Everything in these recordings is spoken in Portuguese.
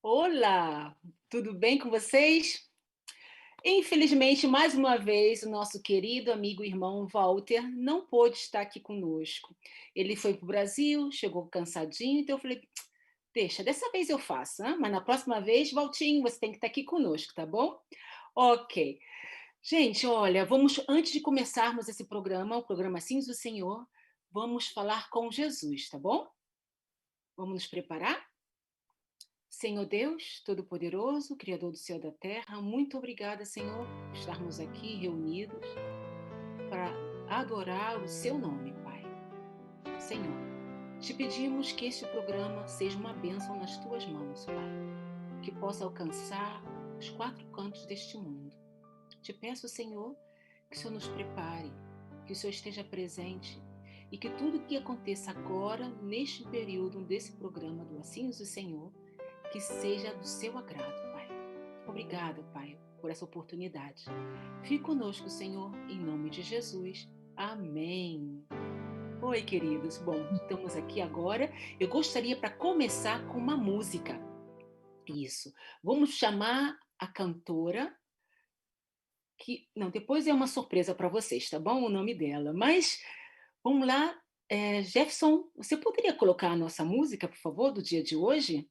Olá, tudo bem com vocês? Infelizmente, mais uma vez, o nosso querido amigo e irmão Walter não pôde estar aqui conosco. Ele foi para o Brasil, chegou cansadinho, então eu falei: deixa, dessa vez eu faço, hein? Mas na próxima vez, Valtinho, você tem que estar aqui conosco, tá bom? Ok. Gente, olha, vamos, antes de começarmos esse programa, o programa Sims do Senhor, vamos falar com Jesus, tá bom? Vamos nos preparar? Senhor Deus, Todo-Poderoso, Criador do céu e da terra, muito obrigada, Senhor, por estarmos aqui reunidos para adorar o seu nome, Pai. Senhor, te pedimos que este programa seja uma bênção nas tuas mãos, Pai, que possa alcançar os quatro cantos deste mundo. Te peço, Senhor, que o Senhor nos prepare, que o Senhor esteja presente e que tudo que aconteça agora, neste período desse programa do Assim do Senhor, que seja do seu agrado, Pai. Obrigada, Pai, por essa oportunidade. Fique conosco, Senhor, em nome de Jesus. Amém. Oi, queridos. Bom, estamos aqui agora. Eu gostaria para começar com uma música. Isso. Vamos chamar a cantora que... Não, depois é uma surpresa para vocês, tá bom? O nome dela. Mas vamos lá. Jefferson, você poderia colocar a nossa música, por favor, do dia de hoje?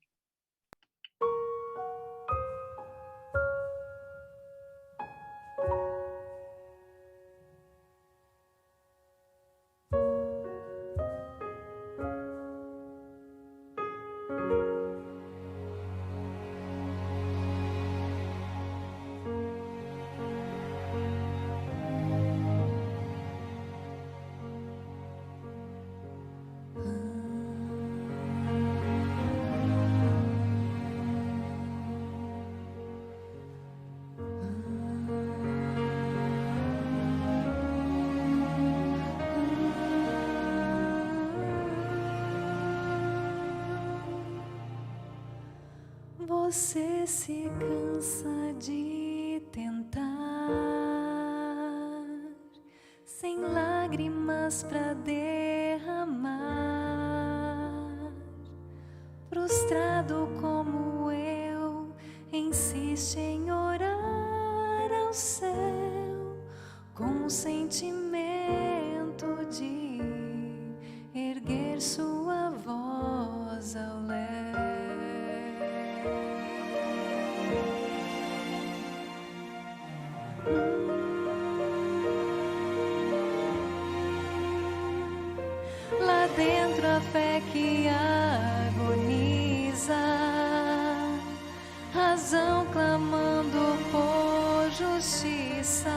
Você se cansa de tentar, sem lágrimas pra derramar. Prostrado como eu, insiste em orar ao céu, com um sentimento de erguer sua voz ao léu. Lá dentro a fé que agoniza, razão clamando por justiça,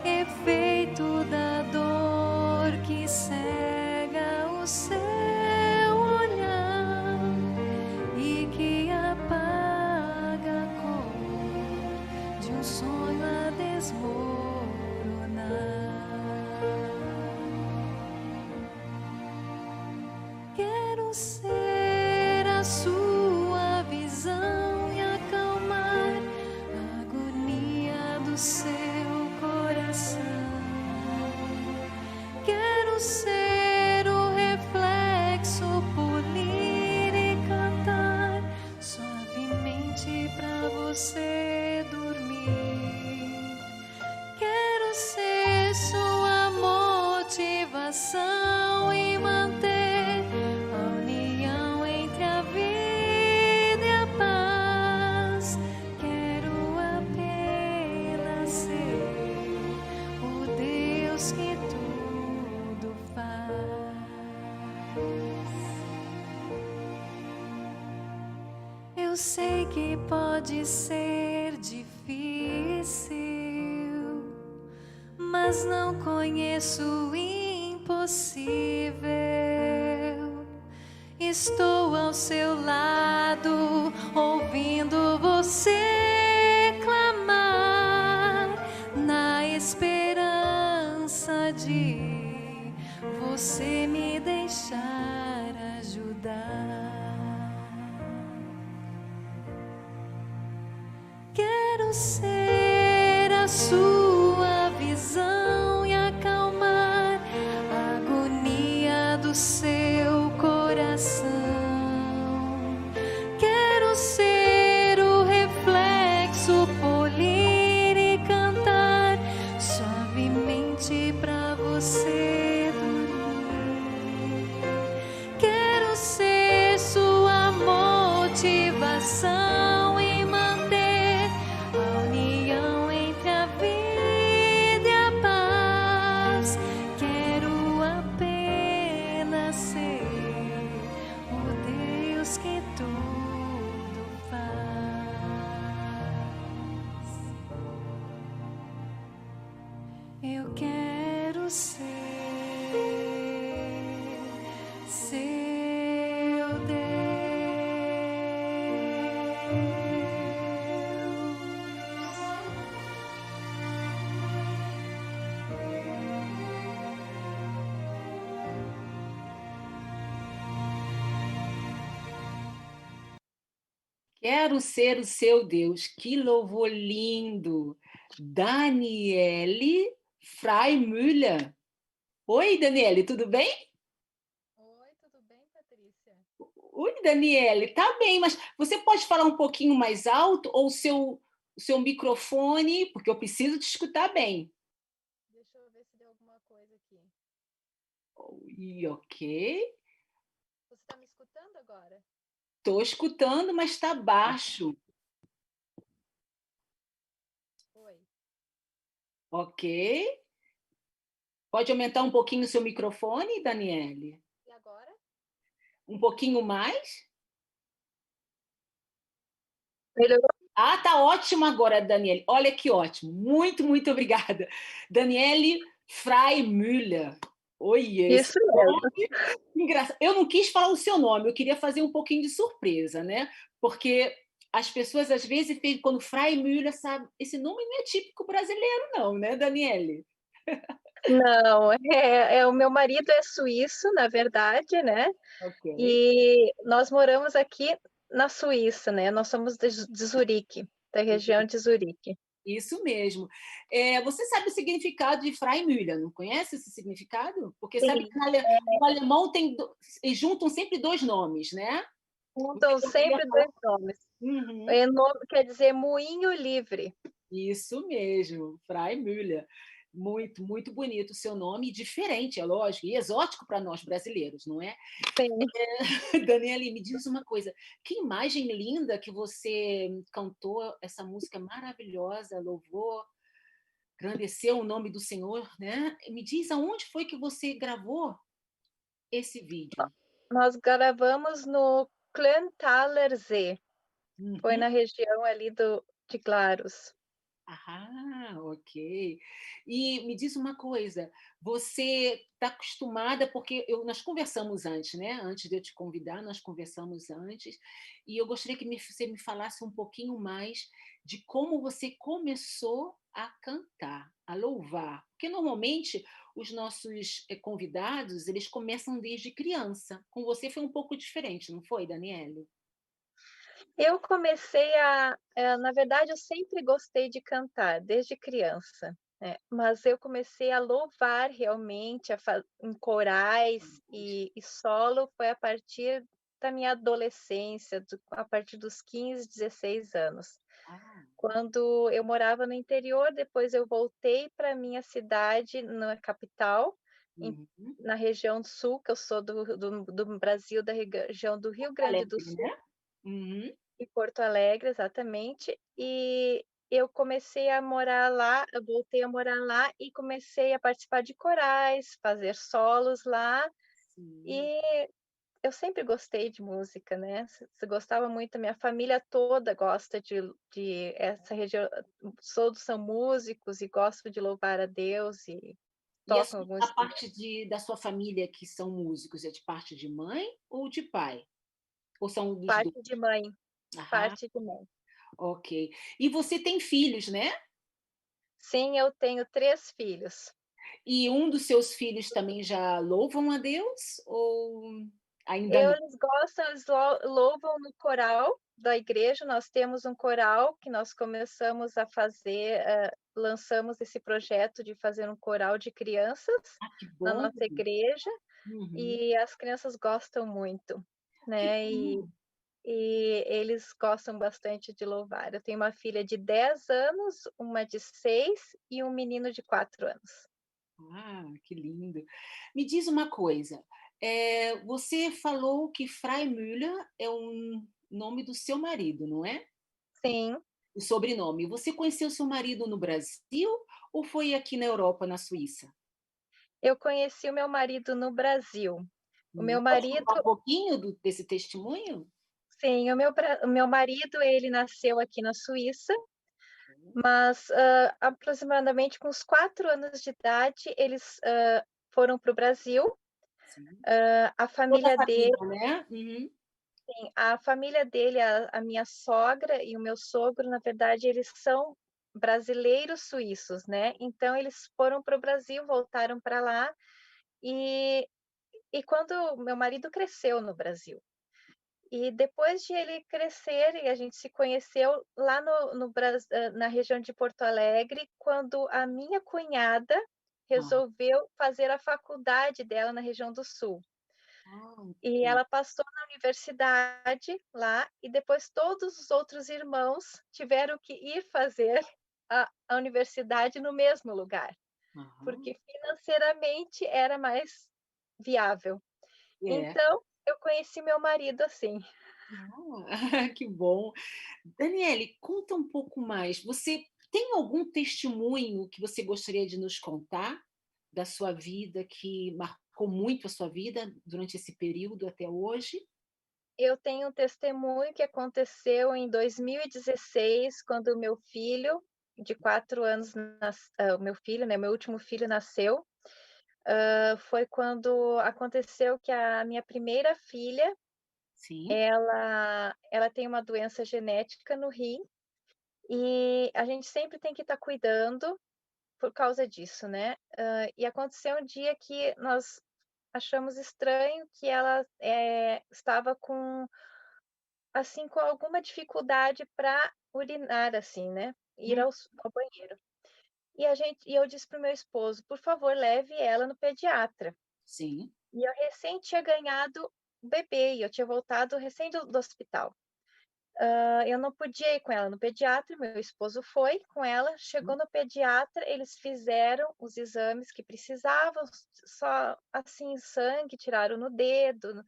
efeito da dor que cega o seu olhar e que Eu sei que pode ser difícil, mas não conheço o impossível. Estou ao seu lado, ouvindo você clamar, na esperança de você me deixar ajudar. Quero ser a sua visão e acalmar a agonia do seu coração. Quero ser o reflexo, polir e cantar suavemente pra você dormir. Quero ser sua motivação e manter a união entre a vida e a paz. Quero apenas ser o Deus que tudo faz. Eu quero ser seu Deus. Quero ser o seu Deus. Que louvor lindo! Daniele Freimüller. Oi, Daniele, tudo bem? Oi, tudo bem, Patrícia? Oi, Daniele, tá bem, mas você pode falar um pouquinho mais alto ou o seu microfone, porque eu preciso te escutar bem. Deixa eu ver se deu alguma coisa aqui. E ok, Você está me escutando agora? estou escutando, mas está baixo. Oi. Ok. Pode aumentar um pouquinho o seu microfone, Daniele? E agora? Um pouquinho mais? Melhorou? Ah, tá ótimo agora, Daniele. Olha que ótimo. Muito, muito obrigada. Daniele Freimüller. Oi, esse Isso mesmo. nome engraçado. Eu não quis falar o seu nome, eu queria fazer um pouquinho de surpresa, né? Porque as pessoas às vezes quando Freimüller, sabe, esse nome não é típico brasileiro, não, né, Daniele? Não, o meu marido é suíço, na verdade, né? Ok. E nós moramos aqui na Suíça, né? Nós somos de Zurique, da região de Zurique. Isso mesmo. Você sabe o significado de Freimüller, não conhece esse significado? Porque sabe Sim. que no alemão eles juntam sempre dois nomes, né? O que Juntam eu queria sempre falar. dois nomes. Uhum, O nome quer dizer moinho livre. isso mesmo, Freimüller. Muito, muito bonito o seu nome, e diferente, é lógico, e exótico para nós brasileiros, não é? Sim. Daniele, me diz uma coisa, que imagem linda que você cantou essa música maravilhosa, louvor, engrandeceu o nome do Senhor, né? Me diz aonde foi que você gravou esse vídeo? Nós gravamos no Klöntaler See. Foi Uhum. na região ali de Claros. Ah, ok. E me diz uma coisa, você está acostumada, porque nós conversamos antes, né? Antes de eu te convidar, nós conversamos antes, e eu gostaria que você me falasse um pouquinho mais de como você começou a cantar, a louvar. Porque normalmente os nossos convidados, eles começam desde criança. Com você foi um pouco diferente, não foi, Daniele? Eu comecei na verdade, eu sempre gostei de cantar, desde criança, né, mas eu comecei a louvar realmente, em corais e solo, foi a partir da minha adolescência, a partir dos 15, 16 anos. Ah, Quando eu morava no interior, depois eu voltei para minha cidade, na capital, em uhum. na região sul, que eu sou do Brasil, da região do Rio Grande do Alegre, Sul. né? Uhum. Em Porto Alegre, exatamente. E eu comecei a morar lá, eu voltei a morar lá e comecei a participar de corais, fazer solos lá. Sim. E eu sempre gostei de música, né, se gostava muito, a minha família toda gosta de essa região, todos são músicos e gostam de louvar a Deus e E tocam algum a instrumento. parte da sua família que são músicos, é de parte de mãe ou de pai? Ou são dos 2? Parte de mãe, Ah, parte de mãe. ok. E você tem filhos, né? Sim, eu tenho 3 filhos. E um dos seus filhos também já louvam a Deus ou ainda não? Eles gostam, eles louvam no coral da igreja, nós temos um coral que nós começamos a fazer, lançamos esse projeto de fazer um coral de crianças Ah, que na bom! nossa igreja, Uhum. e as crianças gostam muito, Que né, bom! e eles gostam bastante de louvar. Eu tenho uma filha de 10 anos, uma de 6 e um menino de 4 anos. Ah, que lindo. Me diz uma coisa, você falou que Freimüller é o nome do seu marido, não é? Sim, O sobrenome. Você conheceu seu marido no Brasil ou foi aqui na Europa, na Suíça? eu conheci o meu marido no Brasil. O meu Pode marido contar um pouquinho desse testemunho? Sim, o meu marido, ele nasceu aqui na Suíça, mas, aproximadamente com uns 4 anos de idade, eles, foram para o Brasil. Sim. A Toda a família dele família, né? Uhum. a família dele, a minha sogra e o meu sogro, na verdade, eles são brasileiros suíços, né, então eles foram para o Brasil, voltaram para lá, e quando meu marido cresceu no Brasil. E depois de ele crescer e a gente se conheceu lá na região de Porto Alegre, quando a minha cunhada Ah, resolveu fazer a faculdade dela na região do Sul. E ok. ela passou na universidade lá, e depois todos os outros irmãos tiveram que ir fazer a universidade no mesmo lugar, Aham. porque financeiramente era mais viável. É. Então, eu conheci meu marido assim. Ah, que bom. Daniele, conta um pouco mais. Você tem algum testemunho que você gostaria de nos contar da sua vida que marcou muito a sua vida durante esse período até hoje? Eu tenho um testemunho que aconteceu em 2016, quando o meu filho de 4 anos o meu filho, né, meu último filho nasceu. Foi quando aconteceu que a minha primeira filha, Sim. ela tem uma doença genética no rim, e a gente sempre tem que estar cuidando por causa disso, né. E aconteceu um dia que nós achamos estranho que ela, estava com, assim, com alguma dificuldade para urinar, assim, né, ir Hum, ao banheiro. E eu disse para o meu esposo: "Por favor, leve ela no pediatra". sim. E eu recém tinha ganhado o bebê, e eu tinha voltado recém do hospital. Eu não podia ir com ela no pediatra, meu esposo foi com ela, chegou no pediatra, eles fizeram os exames que precisavam, só, assim, sangue, tiraram no dedo,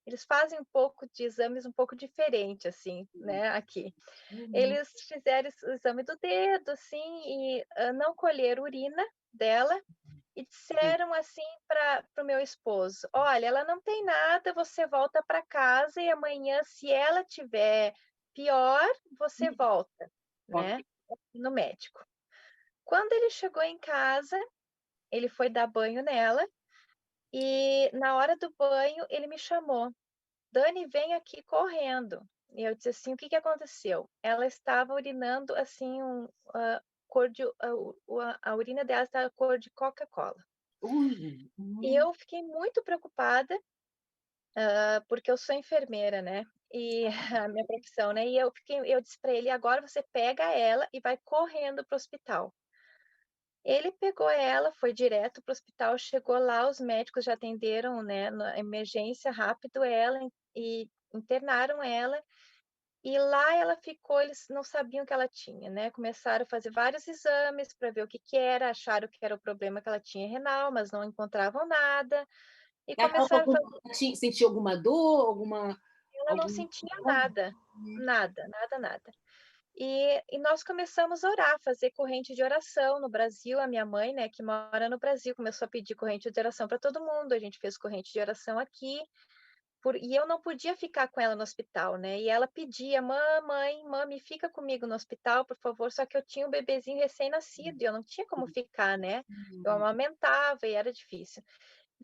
eles fazem um pouco de exames um pouco diferente, assim, né, aqui. Uhum. Eles fizeram o exame do dedo, assim, e, não colheram urina dela, e Sim. disseram assim para o meu esposo: "Olha, ela não tem nada, você volta para casa e amanhã, se ela tiver pior, você Hum, volta, ok. né, no médico". Quando ele chegou em casa, ele foi dar banho nela, e na hora do banho ele me chamou: "Dani, vem aqui correndo". E eu disse assim: "O que que aconteceu?". Ela estava urinando, assim, cor de a urina dela estava cor de Coca-Cola. Ui, E eu fiquei muito preocupada, porque eu sou enfermeira, né, e a minha profissão, né, e eu disse para ele: "Agora você pega ela e vai correndo para o hospital". Ele pegou ela, foi direto para o hospital, chegou lá, os médicos já atenderam, né, na emergência rápido ela, e internaram ela, e lá ela ficou, eles não sabiam o que ela tinha, né, começaram a fazer vários exames para ver o que que era, acharam que era o problema que ela tinha renal, mas não encontravam nada, e ela começaram a fazer. sentiu alguma dor, Ela não alguma sentia nada, nada, nada, nada. E nós começamos a orar, fazer corrente de oração no Brasil. A minha mãe, né, que mora no Brasil, começou a pedir corrente de oração para todo mundo, a gente fez corrente de oração aqui, E eu não podia ficar com ela no hospital, né, e ela pedia: "Mamãe, mami, fica comigo no hospital, por favor", só que eu tinha um bebezinho recém-nascido e eu não tinha como ficar, né, eu Hum, amamentava e era difícil.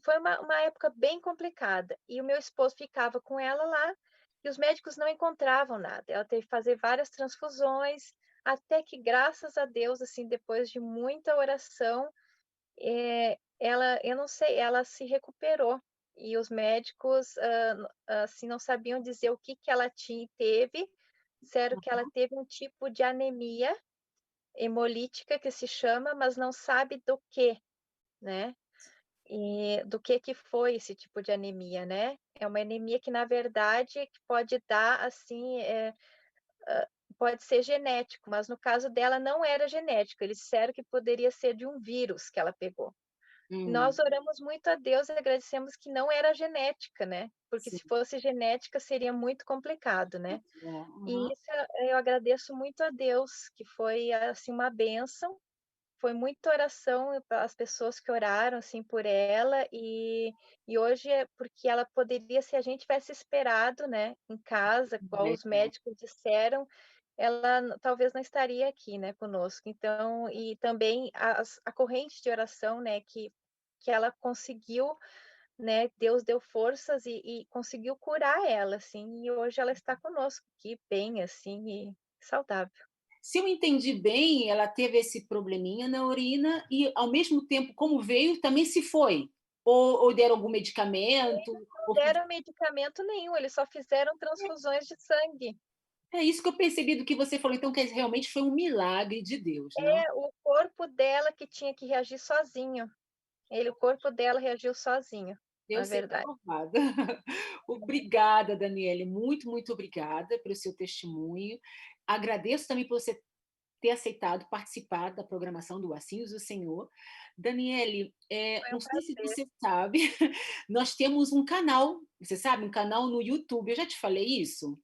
Foi uma época bem complicada, e o meu esposo ficava com ela lá, e os médicos não encontravam nada, ela teve que fazer várias transfusões, até que graças a Deus, assim, depois de muita oração, ela eu não sei, ela se recuperou, e os médicos, assim, não sabiam dizer o que que ela teve, disseram que ela teve um tipo de anemia hemolítica que se chama, mas não sabe do que, né. Do que foi esse tipo de anemia, né. É uma anemia que na verdade que pode dar, assim, pode ser genético, mas no caso dela não era genético, eles disseram que poderia ser de um vírus que ela pegou. hum, Nós oramos muito a Deus e agradecemos que não era genética, né, porque sim, se fosse genética seria muito complicado, né. é, E aham. isso eu agradeço muito a Deus, que foi, assim, uma bênção, foi muita oração, as pessoas que oraram, assim, por ela, e hoje é porque ela poderia, se a gente tivesse esperado, né, em casa, igual É, os médicos disseram, ela talvez não estaria aqui, né, conosco. Então, e também a corrente de oração, né, que ela conseguiu, né, Deus deu forças e conseguiu curar ela, assim, e hoje ela está conosco aqui bem, assim, e saudável. se eu entendi bem, ela teve esse probleminha na urina e, ao mesmo tempo, como veio, também se foi? Ou deram algum medicamento? Não Ou fiz deram medicamento nenhum, eles só fizeram transfusões de sangue. é isso que eu percebi do que você falou, então quer dizer, realmente foi um milagre de Deus, né. É o corpo dela que tinha que reagir sozinho. O corpo dela reagiu sozinho, na Deus seja verdade. louvado. Obrigada, Daniele, muito, muito obrigada pelo seu testemunho. Agradeço também por você ter aceitado participar da programação do Assim Diz o Senhor. Daniele, Foi um não sei se prazer. você sabe, nós temos um canal, você sabe, um canal no YouTube. Eu já te falei isso?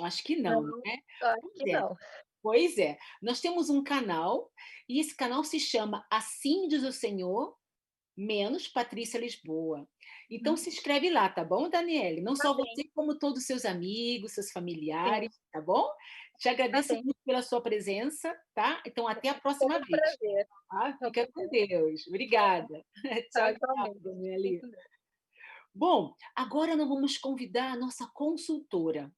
Acho que Não, não, né? acho Pois que é, não. pois é. Nós temos um canal e esse canal se chama Assim Diz o Senhor menos Patrícia Lisboa. Então Uhum. se inscreve lá, tá bom, Daniele? Não Tá só bem, você, como todos os seus amigos, seus sim, familiares, tá bom? Te tá agradeço bem. muito pela sua presença, tá? Então até a Foi próxima um vez, prazer. tá? Fica com Obrigada. Deus. Obrigada. Tá, Tchau, tchau, igualmente. Daniele. Fique bem. Bom, agora nós vamos convidar a nossa consultora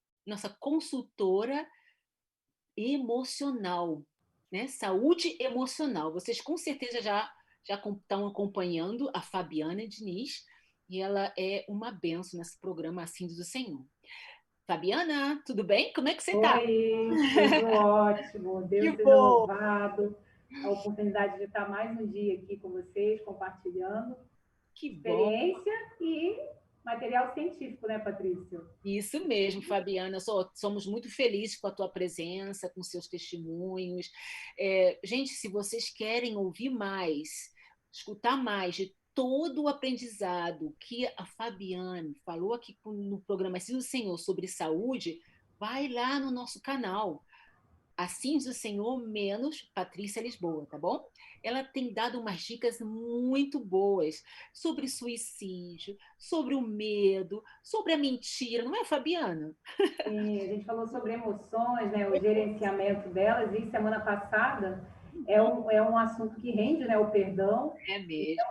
emocional, né? Saúde emocional. Vocês com certeza já estão acompanhando a Fabiana Diniz e ela é uma benção nesse programa Assim Diz o Senhor. Fabiana, tudo bem? Como é que você está? Oi, tudo ótimo. Que Deus seja bom, louvado. A oportunidade de estar mais um dia aqui com vocês, compartilhando que bom. experiência e material científico, né, Patrícia? Isso mesmo, Fabiana. Somos muito felizes com a tua presença, com seus testemunhos. Gente, se vocês querem ouvir mais, escutar mais de todo o aprendizado que a Fabiane falou aqui no programa Sim do Senhor sobre saúde, vai lá no nosso canal. Assim diz o Senhor, menos Patrícia Lisboa, tá bom? Ela tem dado umas dicas muito boas sobre suicídio, sobre o medo, sobre a mentira, não é, Fabiana? Sim, a gente falou sobre emoções, né, o gerenciamento delas, e semana passada é um assunto que rende, né, o perdão, É mesmo.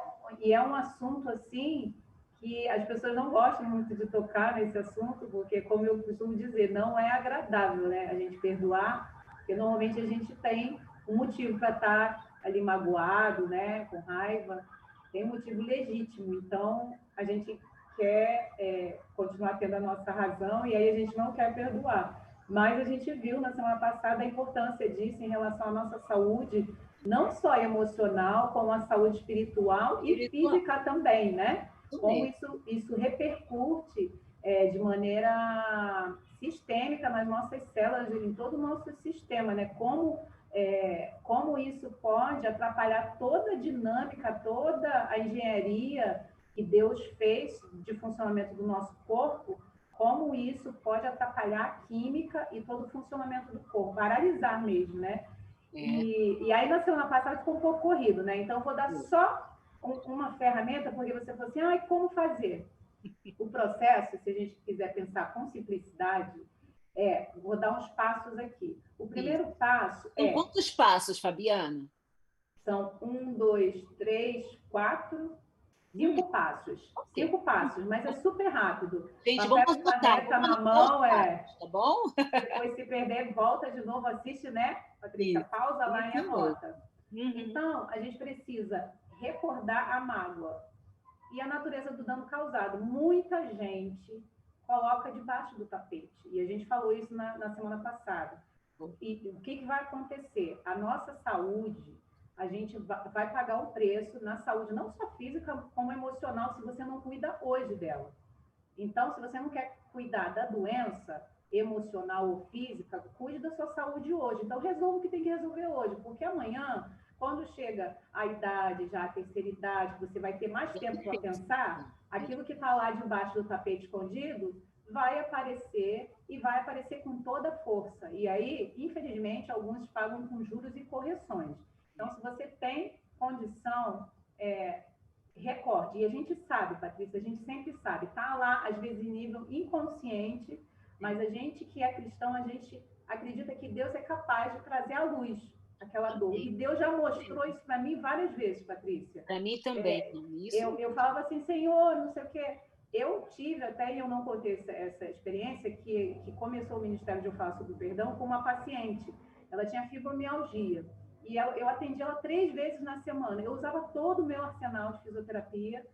e é um assunto assim que as pessoas não gostam muito de tocar nesse assunto, porque, como eu costumo dizer, não é agradável, né, a gente perdoar, porque normalmente a gente tem um motivo para estar ali magoado, né, com raiva, tem um motivo legítimo, então a gente quer continuar tendo a nossa razão e aí a gente não quer perdoar. Mas a gente viu na semana passada a importância disso em relação à nossa saúde, não só emocional, como a saúde espiritual e Espiritual, física também, né? isso Como mesmo. isso repercute de maneira sistêmica nas nossas células, em todo o nosso sistema, né? Como isso pode atrapalhar toda a dinâmica, toda a engenharia que Deus fez de funcionamento do nosso corpo, como isso pode atrapalhar a química e todo o funcionamento do corpo, paralisar mesmo, né? É, E aí, na semana passada, ficou um pouco corrido, né? Então, eu vou dar só uma ferramenta, porque você falou assim, como fazer? O processo, se a gente quiser pensar com simplicidade, vou dar uns passos aqui. O primeiro passo São quantos passos, Fabiana? São 1, 2, 3, 4, 5 passos. 5 passos, mas é super rápido. Gente, Papel vamos e caneta na mão, tá bom? Depois, se perder, volta de novo, assiste, né, Patrícia? Pausa lá e anota. Então, a gente precisa recordar a mágoa e a natureza do dano causado. Muita gente coloca debaixo do tapete. E a gente falou isso na semana passada. E o que vai acontecer? A nossa saúde, a gente vai pagar um preço na saúde, não só física, como emocional, se você não cuida hoje dela. Então, se você não quer cuidar da doença emocional ou física, cuide da sua saúde hoje. Então, resolva o que tem que resolver hoje, porque amanhã, quando chega a idade, já a terceira idade, você vai ter mais tempo para pensar, aquilo que está lá debaixo do tapete escondido vai aparecer e vai aparecer com toda força. E aí, infelizmente, alguns pagam com juros e correções. Então, se você tem condição, recorde. E a gente sabe, Patrícia, a gente sempre sabe, está lá, às vezes, em nível inconsciente, mas a gente que é cristão, a gente acredita que Deus é capaz de trazer à luz aquela dor. E Deus já mostrou isso para mim várias vezes, Patrícia. Para mim também. Eu falava assim, Senhor, não sei o quê. Eu tive até, e eu não contei essa experiência, que começou o Ministério de Eu Falo Sobre o Perdão com uma paciente. Ela tinha fibromialgia. E eu atendi ela 3 vezes na semana. Eu usava todo o meu arsenal de fisioterapia.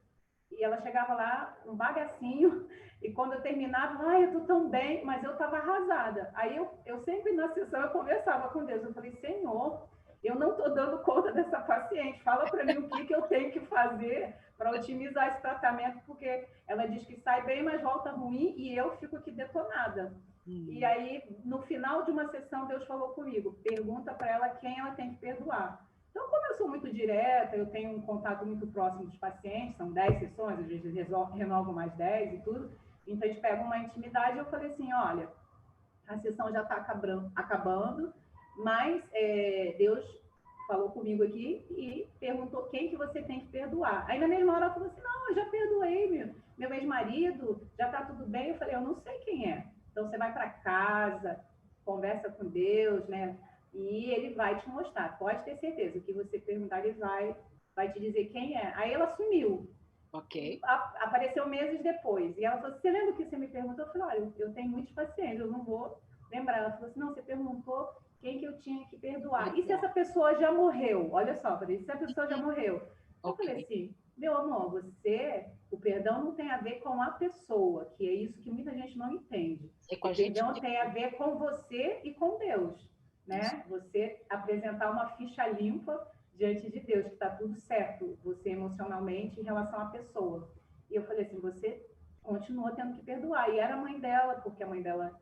E ela chegava lá, um bagacinho, e quando eu terminava, eu tô tão bem, mas eu estava arrasada. Aí eu sempre na sessão eu conversava com Deus. Eu falei, Senhor, eu não estou dando conta dessa paciente. Fala para mim o que eu tenho que fazer para otimizar esse tratamento, porque ela diz que sai bem, mas volta ruim, e eu fico aqui detonada. E aí, no final de uma sessão, Deus falou comigo, pergunta para ela quem ela tem que perdoar. Então, como eu sou muito direta, eu tenho um contato muito próximo dos pacientes, são 10 sessões, às vezes renovo mais 10 e tudo, então a gente pega uma intimidade, e eu falei assim, olha, a sessão já está acabando, mas Deus falou comigo aqui e perguntou quem que você tem que perdoar. Aí na mesma hora ela falou assim, não, eu já perdoei meu ex-marido, já está tudo bem. Eu falei, eu não sei quem é. Então você vai para casa, conversa com Deus, né? E ele vai te mostrar. Pode ter certeza, o que você perguntar, ele vai te dizer quem é. Aí ela sumiu. Ok. Apareceu meses depois. E ela falou, você lembra o que você me perguntou? Eu falei, olha, eu tenho muitos pacientes, eu não vou lembrar. Ela falou assim, não, você perguntou quem que eu tinha que perdoar. E se essa pessoa já morreu? Olha só, falei, se a pessoa já morreu? Eu falei assim, meu amor, o perdão não tem a ver com a pessoa, que é isso que muita gente não entende. O perdão tem a ver com você e com Deus, né? Você apresentar uma ficha limpa diante de Deus, que está tudo certo, você emocionalmente em relação à pessoa. E eu falei assim, você continua tendo que perdoar. E era a mãe dela, porque a mãe dela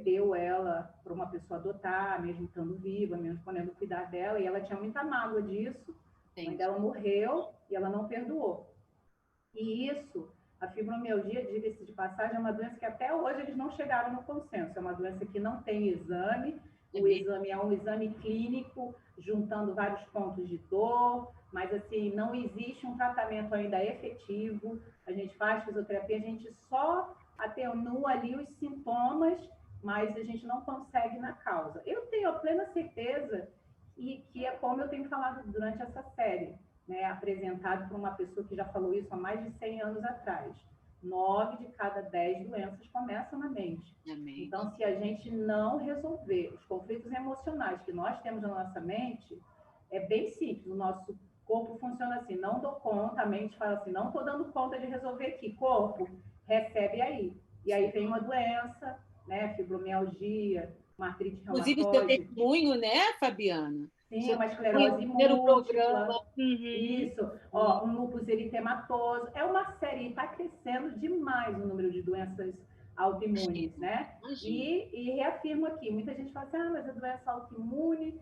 deu ela para uma pessoa adotar, mesmo estando viva, mesmo podendo cuidar dela, e ela tinha muita mágoa disso. A mãe dela morreu e ela não perdoou. E isso, a fibromialgia, diga-se de passagem, é uma doença que até hoje eles não chegaram no consenso. É uma doença que não tem exame, o exame é um exame clínico, juntando vários pontos de dor, mas assim, não existe um tratamento ainda efetivo. A gente faz fisioterapia, a gente só atenua ali os sintomas, mas a gente não consegue na causa. Eu tenho a plena certeza, e que é como eu tenho falado durante essa série, né, apresentado por uma pessoa que já falou isso há mais de 100 anos atrás. 9 de cada 10 doenças começam na mente. Amém. Então, se a gente não resolver os conflitos emocionais que nós temos na nossa mente, é bem simples. O nosso corpo funciona assim, não dou conta, a mente fala assim, não estou dando conta de resolver aqui. Corpo, recebe aí. E aí vem uma doença, né, fibromialgia, uma artrite reumatoide. Inclusive, seu testemunho, né, Fabiana? Sim, uma esclerose múltipla. Uhum. Isso. Um lúpus eritematoso. É uma série, está crescendo demais o número de doenças autoimunes, né? E reafirmo aqui, muita gente fala assim, mas a doença autoimune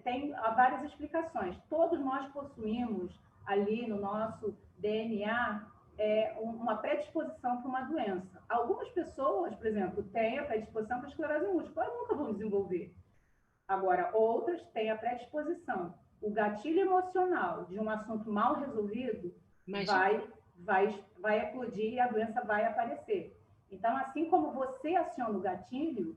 tem várias explicações. Todos nós possuímos ali no nosso DNA uma predisposição para uma doença. Algumas pessoas, por exemplo, têm a predisposição para a esclerose múltipla, elas nunca vão desenvolver. Agora, outras têm a predisposição. O gatilho emocional de um assunto mal resolvido vai eclodir e a doença vai aparecer. Então, assim como você aciona o gatilho,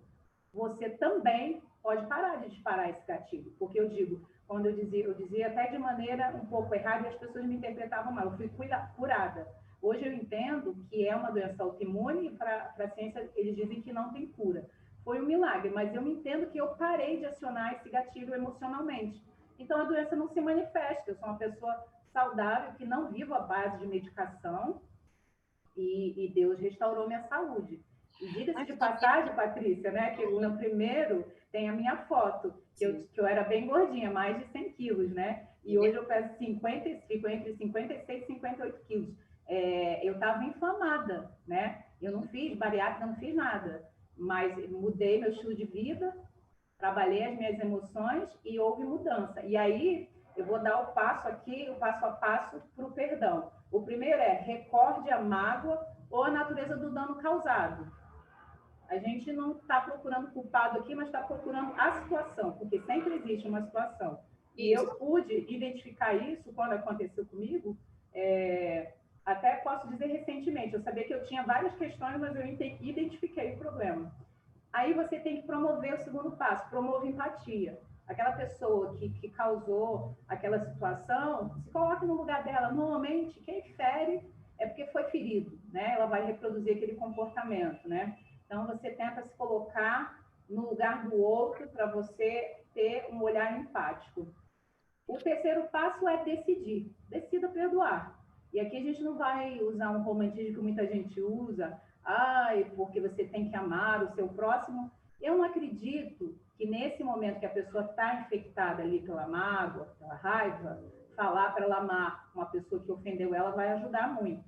você também pode parar de disparar esse gatilho. Porque eu digo, quando eu dizia até de maneira um pouco errada e as pessoas me interpretavam mal. Eu fui curada. Hoje eu entendo que é uma doença autoimune e para a ciência eles dizem que não tem cura. Foi um milagre, mas eu me entendo que eu parei de acionar esse gatilho emocionalmente. Então a doença não se manifesta. Eu sou uma pessoa saudável, que não vivo à base de medicação e Deus restaurou minha saúde. E diga-se de passagem, Patrícia, né, que no primeiro tem a minha foto, que eu era bem gordinha, mais de 100 quilos, né? E hoje eu peso 50, fico entre 56 e 58 quilos. Eu estava inflamada, né? Eu não fiz bariátrica, não fiz nada, mas mudei meu estilo de vida, trabalhei as minhas emoções e houve mudança. E aí eu vou dar o passo aqui, o passo a passo para o perdão. O primeiro é recorde a mágoa ou a natureza do dano causado. A gente não está procurando culpado aqui, mas está procurando a situação, porque sempre existe uma situação. E eu pude identificar isso quando aconteceu comigo, até posso dizer recentemente. Eu sabia que eu tinha várias questões, mas eu identifiquei o problema. Aí você tem que promover o segundo passo, promove empatia. Aquela pessoa que causou aquela situação, se coloque no lugar dela. Normalmente, quem fere é porque foi ferido, né? Ela vai reproduzir aquele comportamento, né? Então, você tenta se colocar no lugar do outro para você ter um olhar empático. O terceiro passo é decidir. Decida perdoar. E aqui a gente não vai usar um romantismo que muita gente usa, porque você tem que amar o seu próximo. Eu não acredito que nesse momento que a pessoa está infectada ali pela mágoa, pela raiva, falar para ela amar uma pessoa que ofendeu ela vai ajudar muito.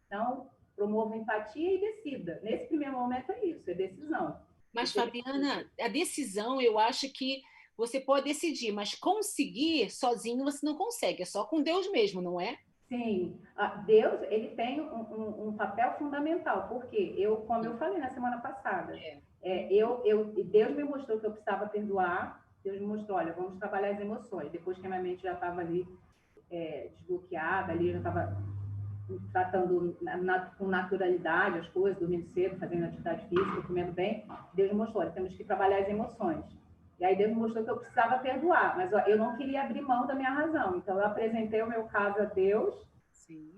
Então, promova empatia e decida. Nesse primeiro momento é isso, é decisão. Mas, Fabiana, a decisão, eu acho que você pode decidir, mas conseguir sozinho você não consegue, é só com Deus mesmo, não é? Sim, Deus, ele tem um papel fundamental, porque como eu falei na semana passada, Deus me mostrou que eu precisava perdoar, Deus me mostrou, olha, vamos trabalhar as emoções. Depois que a minha mente já estava ali desbloqueada, ali já estava tratando com naturalidade as coisas, dormindo cedo, fazendo atividade física, comendo bem, Deus me mostrou, olha, temos que trabalhar as emoções. E aí Deus me mostrou que eu precisava perdoar, mas eu não queria abrir mão da minha razão. Então eu apresentei o meu caso a Deus. Sim.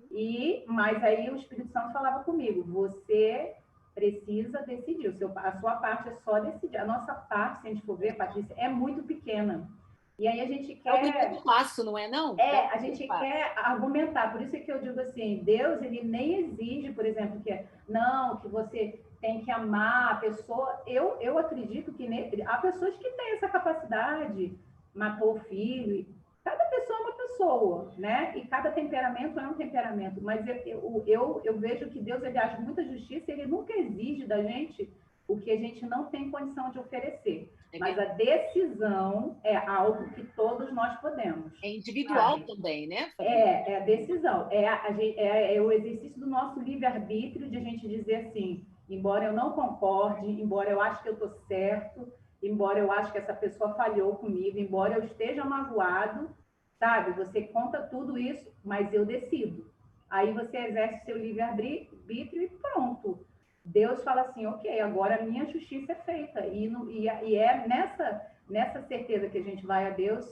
Mas aí o Espírito Santo falava comigo, você precisa decidir, a sua parte é só decidir. A nossa parte, se a gente for ver, Patrícia, é muito pequena. E aí a gente quer... É o primeiro passo, não é não? A gente quer argumentar. Por isso é que eu digo assim, Deus, ele nem exige, por exemplo, que você tem que amar a pessoa. Eu acredito que há pessoas que têm essa capacidade, matou o filho. Cada pessoa é uma pessoa, né? E cada temperamento é um temperamento. Mas eu vejo que Deus, ele age muita justiça, ele nunca exige da gente o que a gente não tem condição de oferecer. Mas a decisão é algo que todos nós podemos. É individual também, né? É a decisão. É o exercício do nosso livre-arbítrio de a gente dizer assim, embora eu não concorde, embora eu ache que eu estou certo, embora eu ache que essa pessoa falhou comigo, embora eu esteja magoado, sabe? Você conta tudo isso, mas eu decido. Aí você exerce seu livre-arbítrio e pronto. Deus fala assim, ok, agora a minha justiça é feita. E é nessa certeza que a gente vai a Deus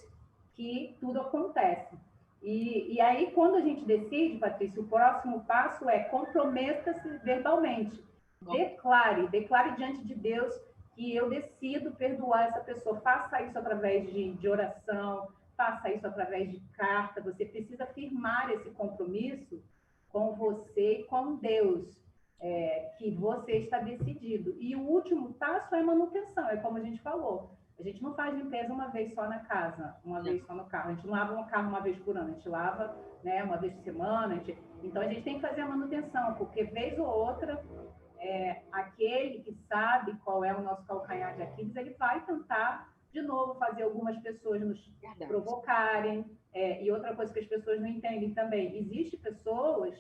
que tudo acontece. E aí, quando a gente decide, Patrícia, o próximo passo é comprometa-se verbalmente. Declare diante de Deus que eu decido perdoar essa pessoa. Faça isso através de oração, faça isso através de carta. Você precisa firmar esse compromisso com você e com Deus. Que você está decidido. E o último passo é manutenção, é como a gente falou. A gente não faz limpeza uma vez só na casa, uma vez só no carro. A gente não lava um carro uma vez por ano, a gente lava, né, uma vez por semana. Então, a gente tem que fazer a manutenção, porque vez ou outra, aquele que sabe qual é o nosso calcanhar de Aquiles, ele vai tentar, de novo, fazer algumas pessoas nos provocarem. E outra coisa que as pessoas não entendem também, existem pessoas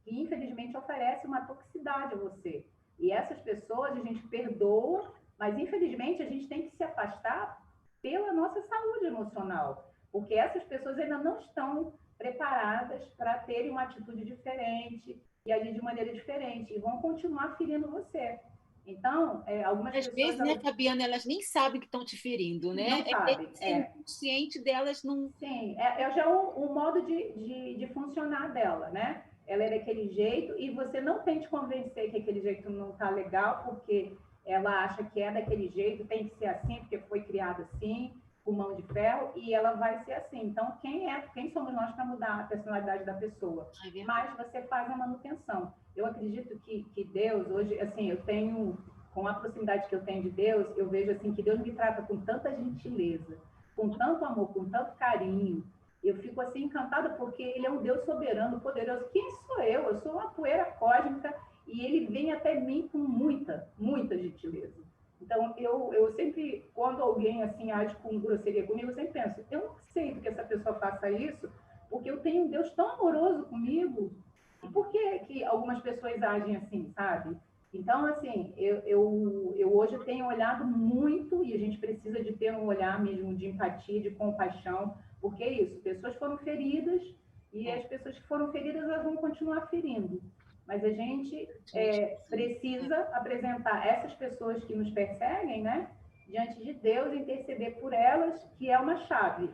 que infelizmente oferece uma toxicidade a você. E essas pessoas a gente perdoa, mas infelizmente a gente tem que se afastar pela nossa saúde emocional, porque essas pessoas ainda não estão preparadas para terem uma atitude diferente, e agir de maneira diferente, e vão continuar ferindo você. Então, algumas Às pessoas vezes, né, elas Fabiana, elas nem sabem que estão te ferindo, né? não sabem. Esse inconsciente delas não. Sim, é já um modo de funcionar dela, né? Ela é daquele jeito e você não tente convencer que aquele jeito não tá legal, porque ela acha que é daquele jeito, tem que ser assim, porque foi criada assim, com mão de ferro, e ela vai ser assim. Então, quem somos nós para mudar a personalidade da pessoa? É verdade. Mas você faz a manutenção. Eu acredito que Deus, hoje, assim, eu tenho, com a proximidade que eu tenho de Deus, eu vejo assim que Deus me trata com tanta gentileza, com tanto amor, com tanto carinho. Eu fico assim encantada porque ele é um Deus soberano, poderoso. Quem sou eu? Eu sou uma poeira cósmica e ele vem até mim com muita, muita gentileza. Então, eu sempre, quando alguém assim age com grosseria comigo, eu sempre penso, eu não aceito que essa pessoa faça isso, porque eu tenho um Deus tão amoroso comigo. E por que algumas pessoas agem assim, sabe? Então, assim, eu hoje tenho olhado muito, e a gente precisa de ter um olhar mesmo de empatia, de compaixão, porque é isso, pessoas foram feridas, e as pessoas que foram feridas, elas vão continuar ferindo. Mas a gente precisa apresentar essas pessoas que nos perseguem, né, diante de Deus, interceder por elas, que é uma chave.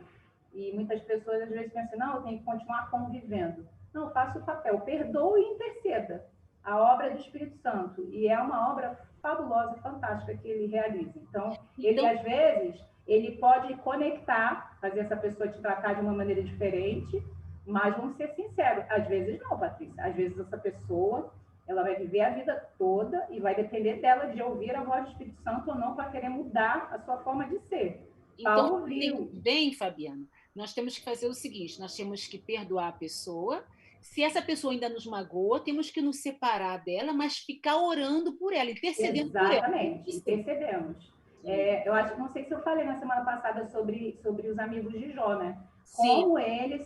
E muitas pessoas às vezes pensam, não, eu tenho que continuar convivendo. Não, faça o papel, perdoe e interceda. A obra do Espírito Santo. E é uma obra fabulosa, fantástica que ele realiza. Então, ele às vezes, ele pode conectar, fazer essa pessoa te tratar de uma maneira diferente, mas vamos ser sinceros, às vezes não, Patrícia. Às vezes essa pessoa, ela vai viver a vida toda e vai depender dela de ouvir a voz do Espírito Santo ou não para querer mudar a sua forma de ser. Então, Paulo viu. bem, Fabiana, nós temos que fazer o seguinte: nós temos que perdoar a pessoa. Se essa pessoa ainda nos magoa, temos que nos separar dela, mas ficar orando por ela, intercedendo por ela. Exatamente, intercedemos. Eu acho, não sei se eu falei na semana passada sobre os amigos de Jó, né? Sim. Como eles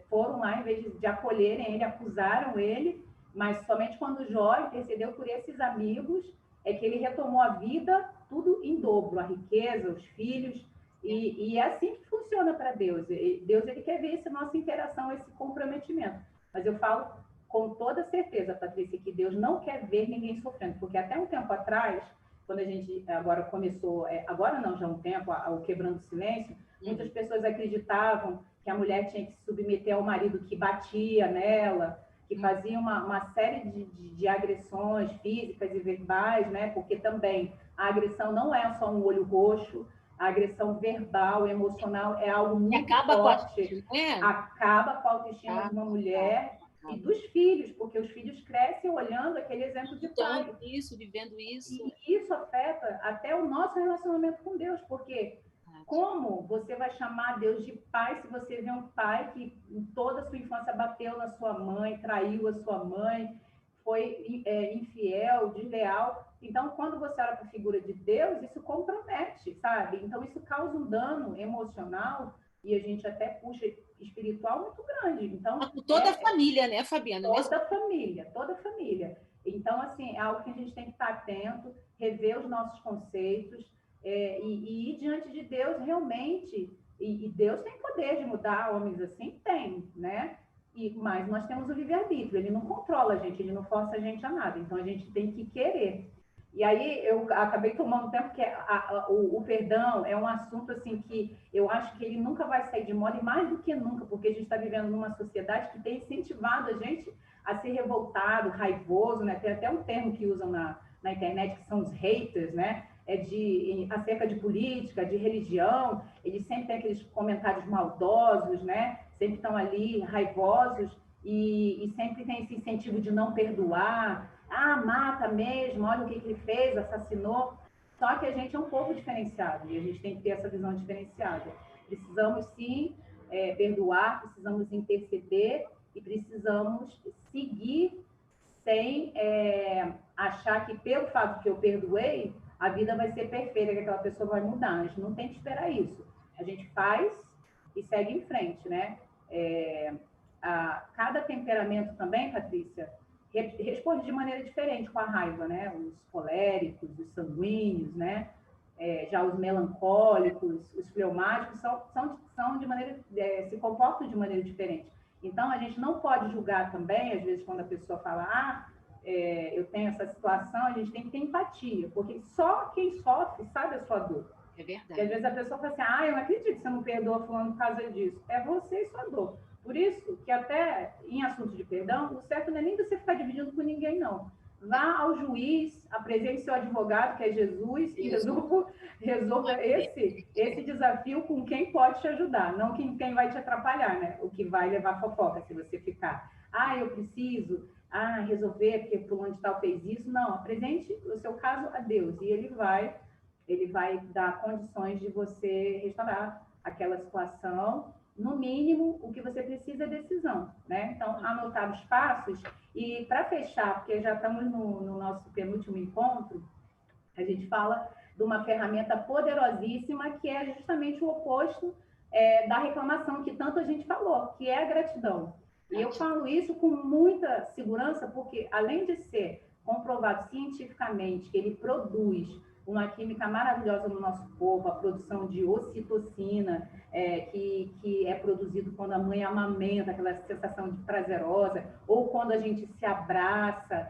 foram lá, em vez de acolherem ele, acusaram ele, mas somente quando Jó intercedeu por esses amigos, é que ele retomou a vida, tudo em dobro, a riqueza, os filhos, e é assim que funciona para Deus. Deus, ele quer ver essa nossa interação, esse comprometimento. Mas eu falo com toda certeza, Patrícia, que Deus não quer ver ninguém sofrendo, porque até um tempo atrás, quando a gente agora começou, agora não, já há um tempo, o Quebrando o Silêncio, muitas pessoas acreditavam que a mulher tinha que se submeter ao marido que batia nela, que fazia uma série de agressões físicas e verbais, né? Porque também a agressão não é só um olho roxo, a agressão verbal, emocional é algo muito forte. Acaba com a autoestima de uma mulher e dos filhos, porque os filhos crescem olhando aquele exemplo de pai. Isso, vivendo isso. E isso afeta até o nosso relacionamento com Deus, porque como você vai chamar Deus de pai se você vê um pai que em toda a sua infância bateu na sua mãe, traiu a sua mãe, foi infiel, desleal? Então, quando você olha para a figura de Deus, isso compromete, sabe? Então, isso causa um dano emocional e a gente até puxa espiritual muito grande. Então, toda a família, né, Fabiana? Toda a família. Então, assim, é algo que a gente tem que estar atento, rever os nossos conceitos e ir diante de Deus realmente. E Deus tem poder de mudar homens assim? Tem, né? Mas nós temos o livre-arbítrio, ele não controla a gente, ele não força a gente a nada. Então, a gente tem que querer. E aí eu acabei tomando tempo que o perdão é um assunto assim que eu acho que ele nunca vai sair de moda, e mais do que nunca, porque a gente está vivendo numa sociedade que tem incentivado a gente a ser revoltado, raivoso, né? Tem até um termo que usam na internet que são os haters, né? Acerca de política, de religião, eles sempre têm aqueles comentários maldosos, né? Sempre estão ali raivosos e sempre tem esse incentivo de não perdoar. Mata mesmo, olha o que ele fez, assassinou. Só que a gente é um povo diferenciado e a gente tem que ter essa visão diferenciada. Precisamos, sim, perdoar, precisamos interceder e precisamos seguir sem achar que, pelo fato que eu perdoei, a vida vai ser perfeita, que aquela pessoa vai mudar. A gente não tem que esperar isso. A gente faz e segue em frente, né? Cada temperamento também, Patrícia, responde de maneira diferente com a raiva, né? Os coléricos, os sanguíneos, né? Já os melancólicos, os fleumáticos são de maneira, se comportam de maneira diferente. Então, a gente não pode julgar também, às vezes, quando a pessoa fala, eu tenho essa situação, a gente tem que ter empatia, porque só quem sofre sabe a sua dor. É verdade. Porque às vezes a pessoa fala assim, eu não acredito que você não perdoa fulano por causa disso. É você e sua dor. Por isso que até em assuntos de perdão, o certo não é nem você ficar dividindo com ninguém, não. Vá ao juiz, apresente seu advogado, que é Jesus, e resolva esse desafio com quem pode te ajudar, não quem vai te atrapalhar, né? O que vai levar fofoca, se você ficar, eu preciso resolver porque fulano de tal fez isso. Não, apresente o seu caso a Deus, e ele vai dar condições de você restaurar aquela situação. No mínimo, o que você precisa é decisão, né? Então, anotar os passos. E para fechar, porque já estamos no nosso penúltimo encontro, a gente fala de uma ferramenta poderosíssima que é justamente o oposto da reclamação que tanto a gente falou, que é a gratidão. E eu falo isso com muita segurança, porque além de ser comprovado cientificamente que ele produz uma química maravilhosa no nosso corpo, a produção de ocitocina, que é produzido quando a mãe amamenta, aquela sensação de prazerosa, ou quando a gente se abraça,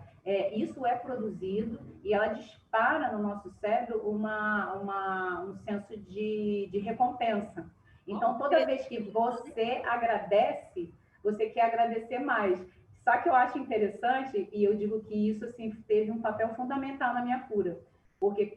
isso é produzido e ela dispara no nosso cérebro um senso de recompensa. Então, toda vez que você agradece, você quer agradecer mais. Só que eu acho interessante, e eu digo que isso assim, teve um papel fundamental na minha cura. Porque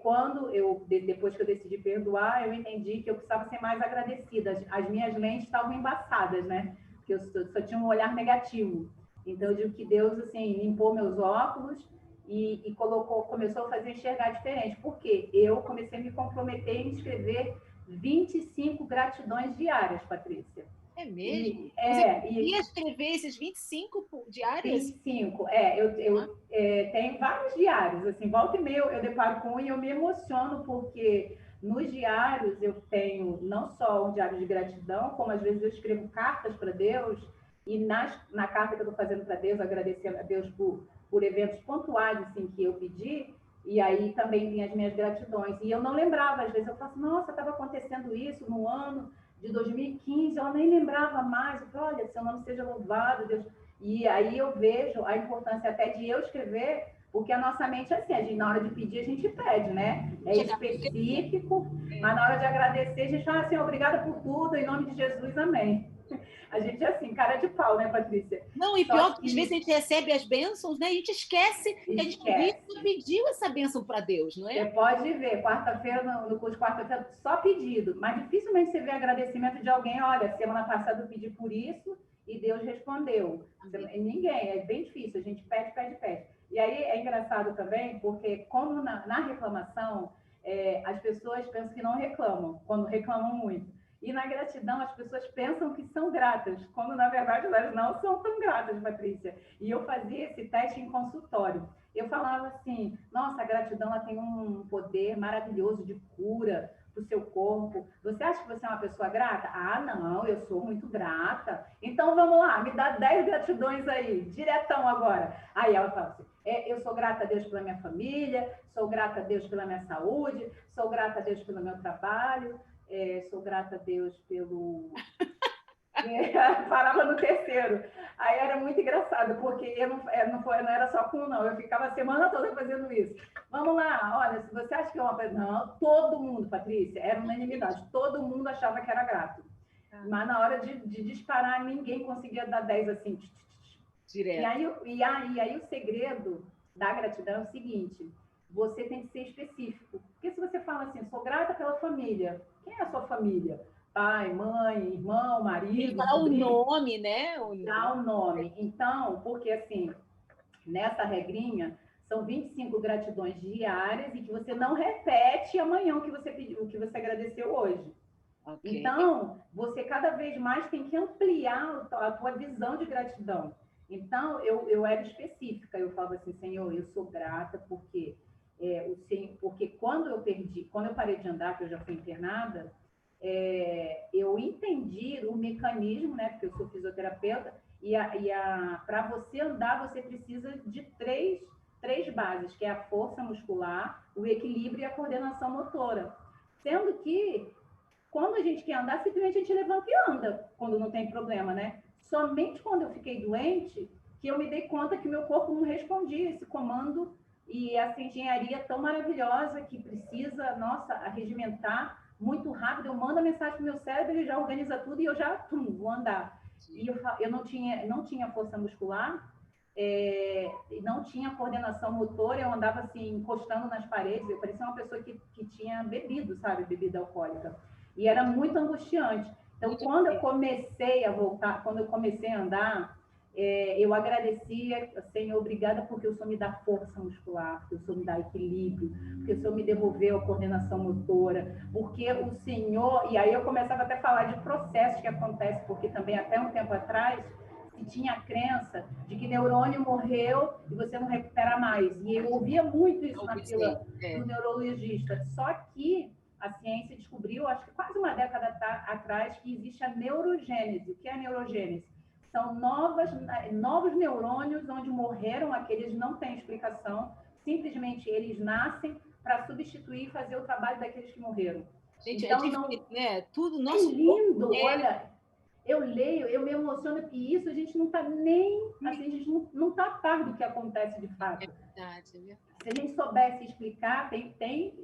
depois que eu decidi perdoar, eu entendi que eu precisava ser mais agradecida. As minhas lentes estavam embaçadas, né? Porque eu só tinha um olhar negativo. Então, eu digo que Deus, assim, limpou meus óculos e começou a fazer enxergar diferente. Porque eu comecei a me comprometer em escrever 25 gratidões diárias, Patrícia. É mesmo? Você queria escrever esses 25 diários? 25, eu tenho vários diários, assim, volta e meia eu deparo com um e eu me emociono, porque nos diários eu tenho não só um diário de gratidão, como às vezes eu escrevo cartas para Deus, e na carta que eu estou fazendo para Deus, agradecendo a Deus por eventos pontuais, assim, que eu pedi, e aí também tem as minhas gratidões. E eu não lembrava, às vezes eu falo assim, nossa, estava acontecendo isso no ano de 2015, eu nem lembrava mais. Eu falo, olha, seu nome seja louvado, Deus. E aí eu vejo a importância até de eu escrever, porque a nossa mente é assim, a gente, na hora de pedir, a gente pede, né? É específico, mas na hora de agradecer, a gente fala assim, obrigada por tudo, em nome de Jesus, amém. A gente é assim, cara de pau, né, Patrícia? Não, e pior que às vezes a gente recebe as bênçãos, né? A gente esquece que a gente pediu essa bênção para Deus, não é? Você pode ver, quarta-feira, no curso de quarta-feira, só pedido, mas dificilmente você vê agradecimento de alguém, olha, semana passada eu pedi por isso e Deus respondeu. Ninguém, é bem difícil, a gente pede, pede, pede. E aí é engraçado também, porque como na reclamação, as pessoas pensam que não reclamam, quando reclamam muito. E na gratidão, as pessoas pensam que são gratas, quando na verdade elas não são tão gratas, Patrícia. E eu fazia esse teste em consultório. Eu falava assim, nossa, a gratidão ela tem um poder maravilhoso de cura para o seu corpo. Você acha que você é uma pessoa grata? Não, eu sou muito grata. Então vamos lá, me dá 10 gratidões aí, diretão agora. Aí ela fala assim, eu sou grata a Deus pela minha família, sou grata a Deus pela minha saúde, sou grata a Deus pelo meu trabalho, sou grata a Deus pelo... Parava no terceiro. Aí era muito engraçado, porque eu não era só com um, não. Eu ficava a semana toda fazendo isso. Vamos lá, olha, se você acha que é uma... Não, todo mundo, Patrícia, era unanimidade. Todo mundo achava que era grato. Mas na hora de disparar, ninguém conseguia dar 10 assim. Direto. E aí o segredo da gratidão é o seguinte, você tem que ser específico. Porque se você fala assim, sou grata pela família, quem é a sua família? Pai, mãe, irmão, marido, dá o nome, né? Dá o nome. Então, porque assim, nessa regrinha, são 25 gratidões diárias e que você não repete amanhã o que você pediu, o que você agradeceu hoje. Okay. Então, você cada vez mais tem que ampliar a tua visão de gratidão. Então, eu era específica, eu falava assim, Senhor, eu sou grata porque, porque quando eu parei de andar, que eu já fui internada, eu entendi o mecanismo, né? Porque eu sou fisioterapeuta, para você andar, você precisa de três bases, que é a força muscular, o equilíbrio e a coordenação motora. Sendo que, quando a gente quer andar, simplesmente a gente levanta e anda, quando não tem problema, né? Somente quando eu fiquei doente que eu me dei conta que meu corpo não respondia esse comando e essa engenharia tão maravilhosa que precisa, nossa, arregimentar muito rápido. Eu mando a mensagem para o meu cérebro, ele já organiza tudo e eu já vou andar. E eu não tinha força muscular, não tinha coordenação motora, eu andava assim, encostando nas paredes, eu parecia uma pessoa que tinha bebido, sabe, bebida alcoólica. E era muito angustiante. Então, quando eu comecei a voltar, quando eu comecei a andar, eu agradecia, Senhor, obrigada porque o Senhor me dá força muscular, porque o Senhor me dá equilíbrio, porque o Senhor me devolveu a coordenação motora, porque o Senhor... E aí eu começava até a falar de processos que acontecem, porque também até um tempo atrás se tinha a crença de que neurônio morreu e você não recupera mais. E eu ouvia muito isso na fila do neurologista. Só que a ciência descobriu, acho que quase uma década atrás, que existe a neurogênese. O que é a neurogênese? São novos neurônios onde morreram, aqueles não têm explicação, simplesmente eles nascem para substituir e fazer o trabalho daqueles que morreram. Gente, então, né? Tudo nosso lindo, olha, eu leio, eu me emociono, e isso a gente não está nem, assim, a gente não está a par do que acontece de fato. É verdade. Se a gente soubesse explicar, tem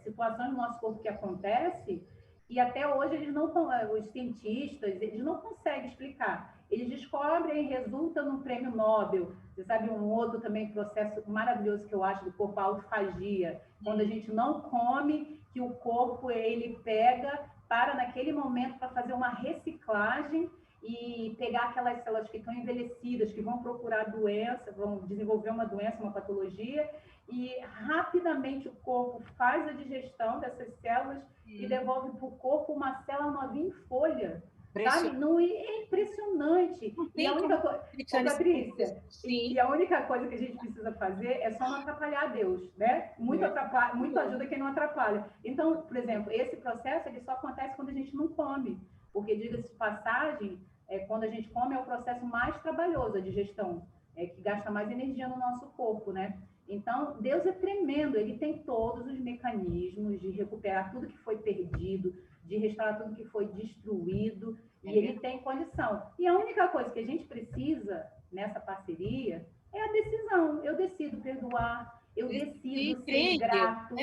situações no nosso corpo que acontecem, e até hoje eles não, os cientistas, eles não conseguem explicar. Eles descobrem e resulta num prêmio Nobel. Você sabe um outro também processo maravilhoso que eu acho do corpo, a autofagia. Quando a gente não come, que o corpo ele para naquele momento para fazer uma reciclagem e pegar aquelas células que estão envelhecidas, que vão procurar doença, vão desenvolver uma doença, uma patologia, e rapidamente o corpo faz a digestão dessas células e devolve para o corpo uma célula novinha em folha. Sabe? Não, é impressionante. E a única coisa, Patrícia, e a única coisa que a gente precisa fazer é só não atrapalhar Deus, né? Muito ajuda quem não atrapalha. Então, por exemplo, esse processo ele só acontece quando a gente não come, porque, diga-se de passagem, quando a gente come é o processo mais trabalhoso, a digestão, que gasta mais energia no nosso corpo, né? Então, Deus é tremendo, ele tem todos os mecanismos de recuperar tudo que foi perdido, de restaurar tudo que foi destruído, e ele tem condição. E a única coisa que a gente precisa nessa parceria é a decisão. Eu decido perdoar, eu decido ser grato,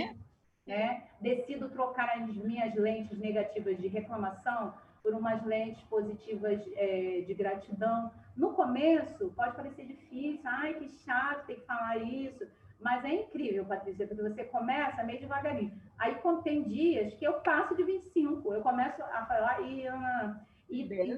né? Decido trocar as minhas lentes negativas de reclamação por umas lentes positivas de gratidão. No começo, pode parecer difícil, ai, que chato ter que falar isso, mas é incrível, Patrícia, porque você começa meio devagarinho. Aí, quando tem dias que eu passo de 25, eu começo a falar e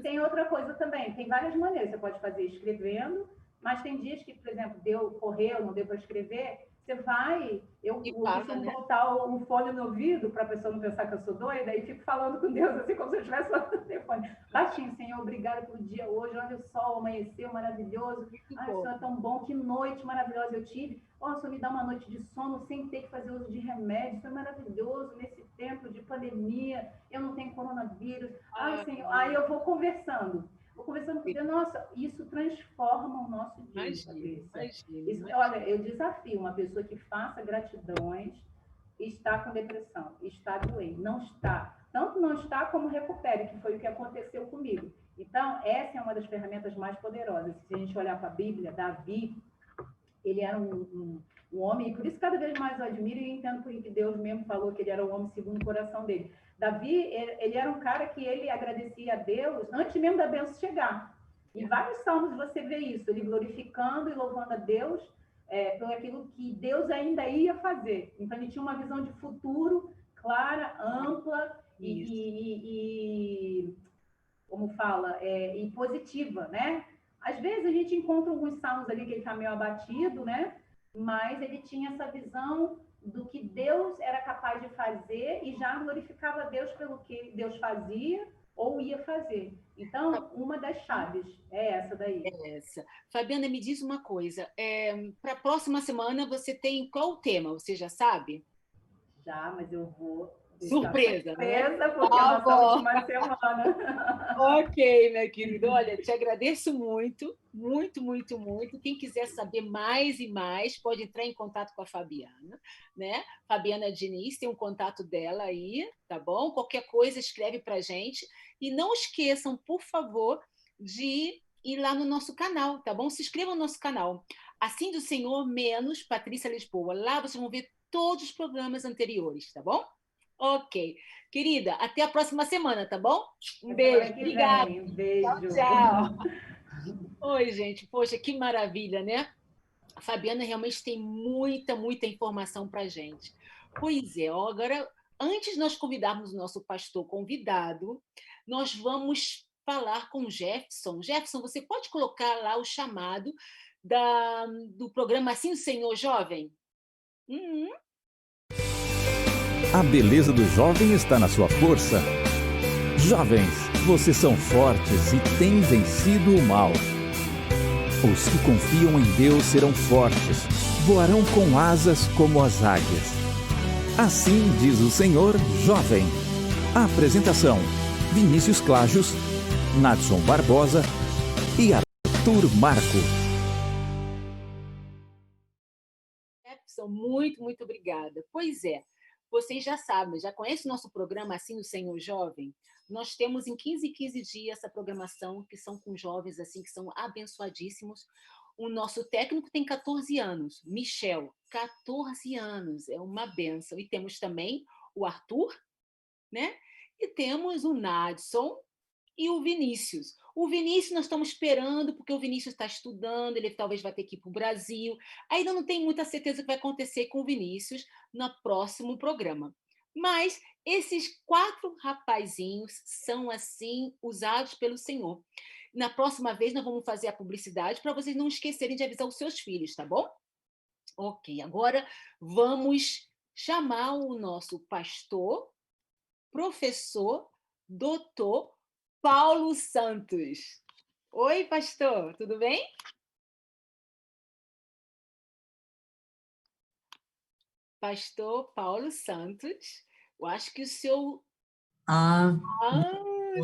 tem outra coisa também, tem várias maneiras. Você pode fazer escrevendo, mas tem dias que, por exemplo, correu, não deu para escrever, você vai, eu costumo botar o fone no ouvido para a pessoa não pensar que eu sou doida, e fico falando com Deus, assim, como se eu estivesse falando no telefone. Baixinho, Senhor, obrigada pelo dia hoje, olha o sol, amanheceu, maravilhoso. Ai, o Senhor é tão bom, que noite maravilhosa eu tive. O Senhor me dá uma noite de sono sem ter que fazer uso de remédio, isso é maravilhoso nesse tempo de pandemia, eu não tenho coronavírus. Ai, Senhor, aí eu vou conversando com Deus, nossa, isso transforma o nosso dia, Patrícia. Olha, eu desafio uma pessoa que faça gratidões, está com depressão, está doente, não está. Tanto não está como recupere, que foi o que aconteceu comigo. Então, essa é uma das ferramentas mais poderosas. Se a gente olhar para a Bíblia, Davi, ele era um homem, e por isso cada vez mais eu admiro e entendo porque Deus mesmo falou que ele era o homem segundo o coração dele. Davi, ele era um cara que ele agradecia a Deus antes mesmo da bênção chegar. Em vários salmos você vê isso, ele glorificando e louvando a Deus por aquilo que Deus ainda ia fazer. Então, ele tinha uma visão de futuro clara, ampla e como fala, e positiva, né? Às vezes a gente encontra alguns salmos ali que ele está meio abatido, né? Mas ele tinha essa visão do que Deus era capaz de fazer e já glorificava a Deus pelo que Deus fazia ou ia fazer. Então, uma das chaves é essa daí. É essa. Fabiana, me diz uma coisa. Para a próxima semana, você tem qual tema? Você já sabe? Já, mas eu vou... Surpresa, né? Porque é a nossa última semana. Ok, minha querida. Olha, te agradeço muito, muito, muito, muito. Quem quiser saber mais e mais, pode entrar em contato com a Fabiana, né? Fabiana Diniz, tem um contato dela aí, tá bom? Qualquer coisa, escreve para a gente. E não esqueçam, por favor, de ir lá no nosso canal, tá bom? Se inscreva no nosso canal. Assim do Senhor, menos Patrícia Lisboa. Lá vocês vão ver todos os programas anteriores, tá bom? Ok. Querida, até a próxima semana, tá bom? Um beijo. Obrigada. Um beijo. Tchau, tchau. Oi, gente. Poxa, que maravilha, né? A Fabiana realmente tem muita informação para a gente. Pois é, ó, agora, antes de nós convidarmos o nosso pastor convidado, nós vamos falar com o Jefferson. Jefferson, você pode colocar lá o chamado do programa Assim o Senhor Jovem? A beleza do jovem está na sua força. Jovens, vocês são fortes e têm vencido o mal. Os que confiam em Deus serão fortes, voarão com asas como as águias. Assim diz o Senhor Jovem. Apresentação: Vinícius Clajos, Nadson Barbosa e Arthur Marco. Jefferson, muito obrigada. Pois é, vocês já sabem, já conhecem o nosso programa Assim o Senhor Jovem? Nós temos em 15 dias essa programação, que são com jovens assim que são abençoadíssimos. O nosso técnico tem 14 anos, Michel, 14 anos, é uma benção. E temos também o Arthur, né? E temos o Nadson e o Vinícius. O Vinícius nós estamos esperando, porque o Vinícius está estudando, ele talvez vai ter que ir para o Brasil. Ainda não tem muita certeza o que vai acontecer com o Vinícius no próximo programa. Mas esses 4 rapazinhos são, assim, usados pelo Senhor. Na próxima vez, nós vamos fazer a publicidade para vocês não esquecerem de avisar os seus filhos, tá bom? Ok, agora vamos chamar o nosso pastor, professor, doutor Paulo Santos. Oi, pastor, tudo bem? Pastor Paulo Santos, eu acho que o seu...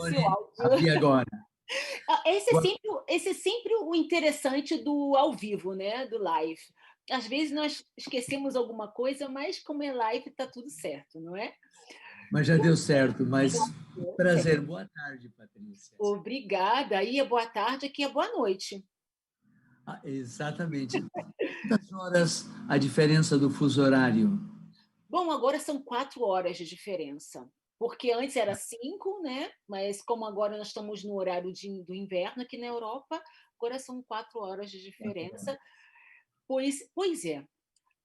seu áudio. E agora? Esse é sempre o interessante do ao vivo, né? Do live. Às vezes nós esquecemos alguma coisa, mas como é live, está tudo certo, não é? Mas já deu certo, mas prazer. Boa tarde, Patrícia. Obrigada. Aí é boa tarde, aqui é boa noite. Exatamente. Quantas horas a diferença do fuso horário? Bom, agora são 4 horas de diferença, porque antes era 5, né? Mas como agora nós estamos no horário do inverno aqui na Europa, agora são 4 horas de diferença. Pois é.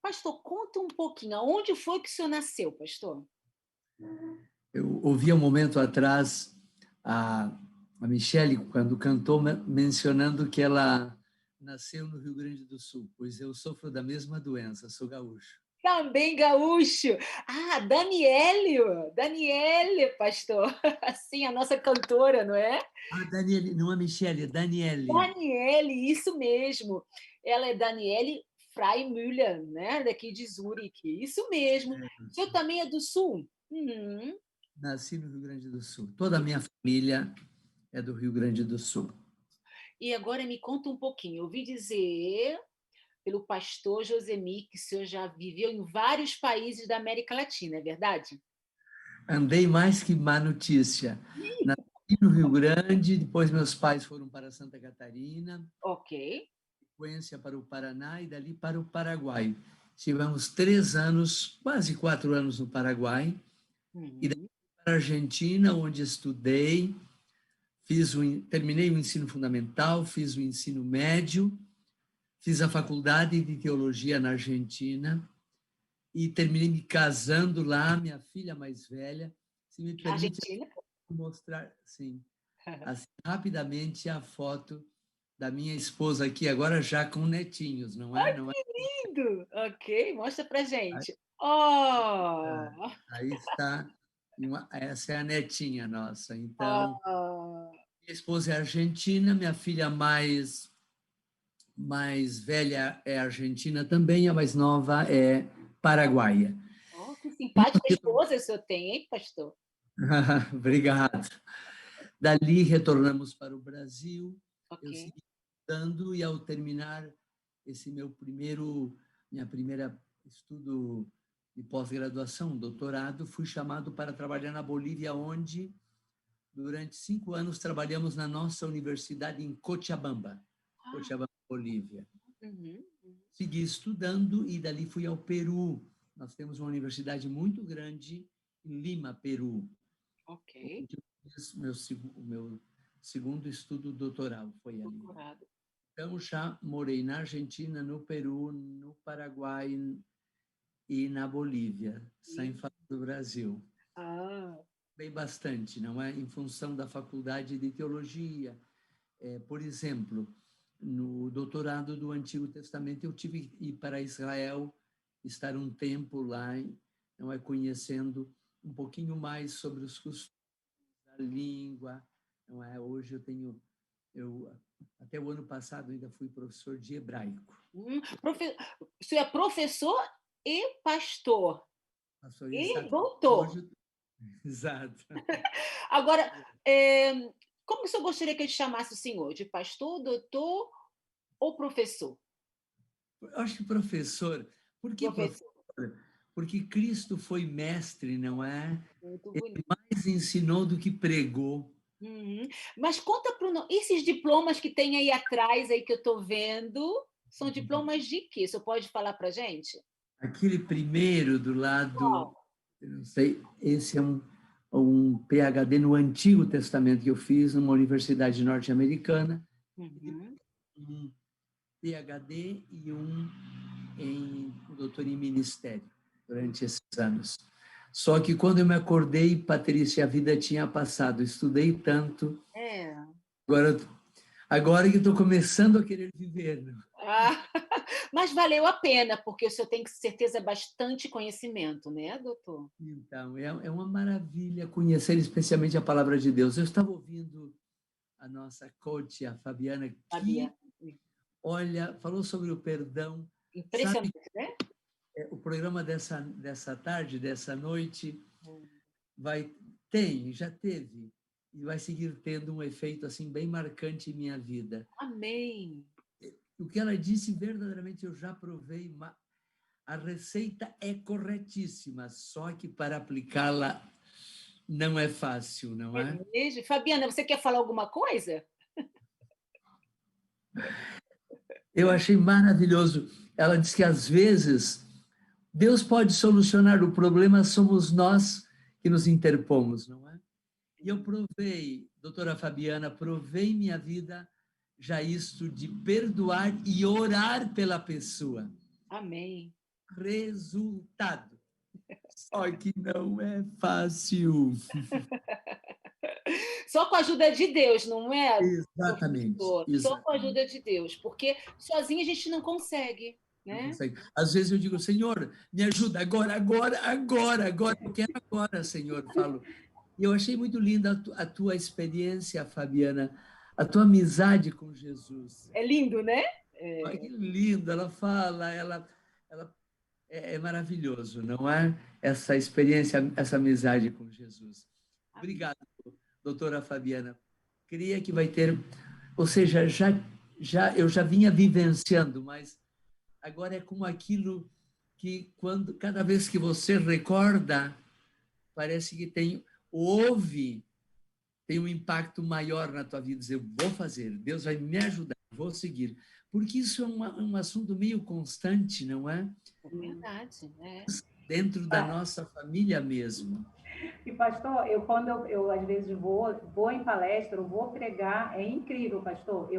Pastor, conta um pouquinho, aonde foi que o senhor nasceu, pastor? Eu ouvi um momento atrás a Michele, quando cantou, mencionando que ela nasceu no Rio Grande do Sul, pois eu sofro da mesma doença, sou gaúcho. Também gaúcho. Daniele, pastor. Assim, a nossa cantora, não é? Daniele, não é Michele, é Daniele. Daniele, isso mesmo. Ela é Daniele Freimüller, né? Daqui de Zurique. Isso mesmo. O senhor também é do Sul? Nasci no Rio Grande do Sul. Toda a minha família é do Rio Grande do Sul. E agora me conta um pouquinho. Eu ouvi dizer pelo pastor Josemi que o senhor já viveu em vários países da América Latina, é verdade? Andei mais que má notícia. Nasci no Rio Grande, depois meus pais foram para Santa Catarina. Ok. Sequência para o Paraná e dali para o Paraguai. Tivemos 3 anos, quase 4 anos no Paraguai. E daí para a Argentina, onde estudei, terminei o ensino fundamental, fiz o ensino médio, fiz a faculdade de teologia na Argentina e terminei me casando lá, minha filha mais velha. Se me permite mostrar, sim, assim, rapidamente a foto da minha esposa aqui, agora já com netinhos, não é? Ai, não que lindo! Ok, mostra pra gente. Aí está, essa é a netinha nossa. Então, minha esposa é argentina, minha filha mais velha é argentina também, a mais nova é paraguaia. Que simpática esposa o senhor tem, hein, pastor? Obrigado. Dali retornamos para o Brasil. Okay. Eu segui estudando e ao terminar esse minha primeira estudo de pós-graduação, doutorado, fui chamado para trabalhar na Bolívia, onde durante 5 anos, trabalhamos na nossa universidade em Cochabamba, Bolívia. Uhum. Segui estudando e dali fui ao Peru. Nós temos uma universidade muito grande em Lima, Peru. Ok. O meu segundo estudo doutoral foi ali. Doutorado. Então, já morei na Argentina, no Peru, no Paraguai e na Bolívia, sem falar do Brasil. Bem bastante, não é? Em função da faculdade de teologia. Por exemplo, no doutorado do Antigo Testamento, eu tive que ir para Israel, estar um tempo lá, não é? Conhecendo um pouquinho mais sobre os costumes, a língua, não é? Hoje até o ano passado ainda fui professor de hebraico. Você é professor e pastor. Pastor, e doutor. Hoje... Exato. Agora, como o senhor gostaria que eu te chamasse o senhor? De pastor, doutor ou professor? Eu acho que professor. Por que professor? Porque Cristo foi mestre, não é? Ele mais ensinou do que pregou. Uhum. Mas conta para esses diplomas que tem aí atrás, aí que eu estou vendo, são diplomas de quê? O senhor pode falar para a gente? Aquele primeiro do lado, eu não sei, esse é um PhD no Antigo Testamento que eu fiz numa universidade norte-americana. Uhum. Um PhD e um doutor em ministério durante esses anos. Só que quando eu me acordei, Patrícia, a vida tinha passado. Estudei tanto. Agora que estou começando a querer viver. Mas valeu a pena, porque o senhor tem, com certeza, bastante conhecimento, né, doutor? Então, é uma maravilha conhecer especialmente a palavra de Deus. Eu estava ouvindo a nossa coach, a Fabiana, que, olha, falou sobre o perdão. Impressionante, né? O programa dessa tarde, dessa noite, já teve, e vai seguir tendo um efeito assim bem marcante em minha vida. Amém. O que ela disse, verdadeiramente, eu já provei. A receita é corretíssima, só que para aplicá-la não é fácil, não é? Fabiana, você quer falar alguma coisa? Eu achei maravilhoso. Ela disse que, às vezes, Deus pode solucionar o problema, somos nós que nos interpomos, não é? E eu provei, doutora Fabiana, provei em minha vida já isto de perdoar e orar pela pessoa. Amém. Resultado. Só que não é fácil. Só com a ajuda de Deus, não é? Exatamente. Só com a ajuda de Deus, porque sozinho a gente não consegue. Né? Às vezes eu digo, Senhor, me ajuda agora, eu quero agora, Senhor, falo. E eu achei muito linda a tua experiência, Fabiana, a tua amizade com Jesus. É lindo, né? Que lindo, ela fala, é maravilhoso, não é? Essa experiência, essa amizade com Jesus. Obrigado, doutora Fabiana. Creia que vai ter, ou seja, eu já vinha vivenciando, mas agora é como aquilo que cada vez que você recorda, parece que tem um impacto maior na tua vida. Dizer, eu vou fazer, Deus vai me ajudar, vou seguir. Porque isso é um assunto meio constante, não é? É verdade, né? Dentro da nossa família mesmo. E, pastor, quando eu às vezes vou em palestra, eu vou pregar, é incrível, pastor.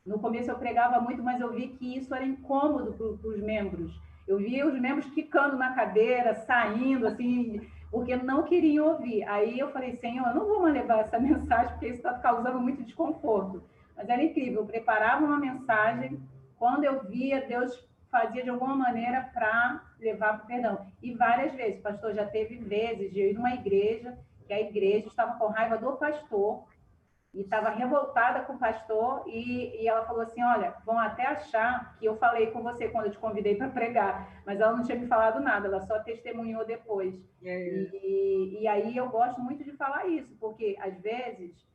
No começo eu pregava muito, mas eu vi que isso era incômodo para os membros. Eu via os membros quicando na cadeira, saindo, assim, porque não queriam ouvir. Aí eu falei, Senhor, eu não vou mais levar essa mensagem, porque isso está causando muito desconforto. Mas era incrível, eu preparava uma mensagem, quando eu via, Deus fazia de alguma maneira para levar para o perdão. E várias vezes, pastor, já teve vezes de eu ir numa igreja, que a igreja estava com raiva do pastor, e estava revoltada com o pastor, e ela falou assim, olha, vão até achar que eu falei com você quando eu te convidei para pregar, mas ela não tinha me falado nada, ela só testemunhou depois. E aí eu gosto muito de falar isso, porque às vezes,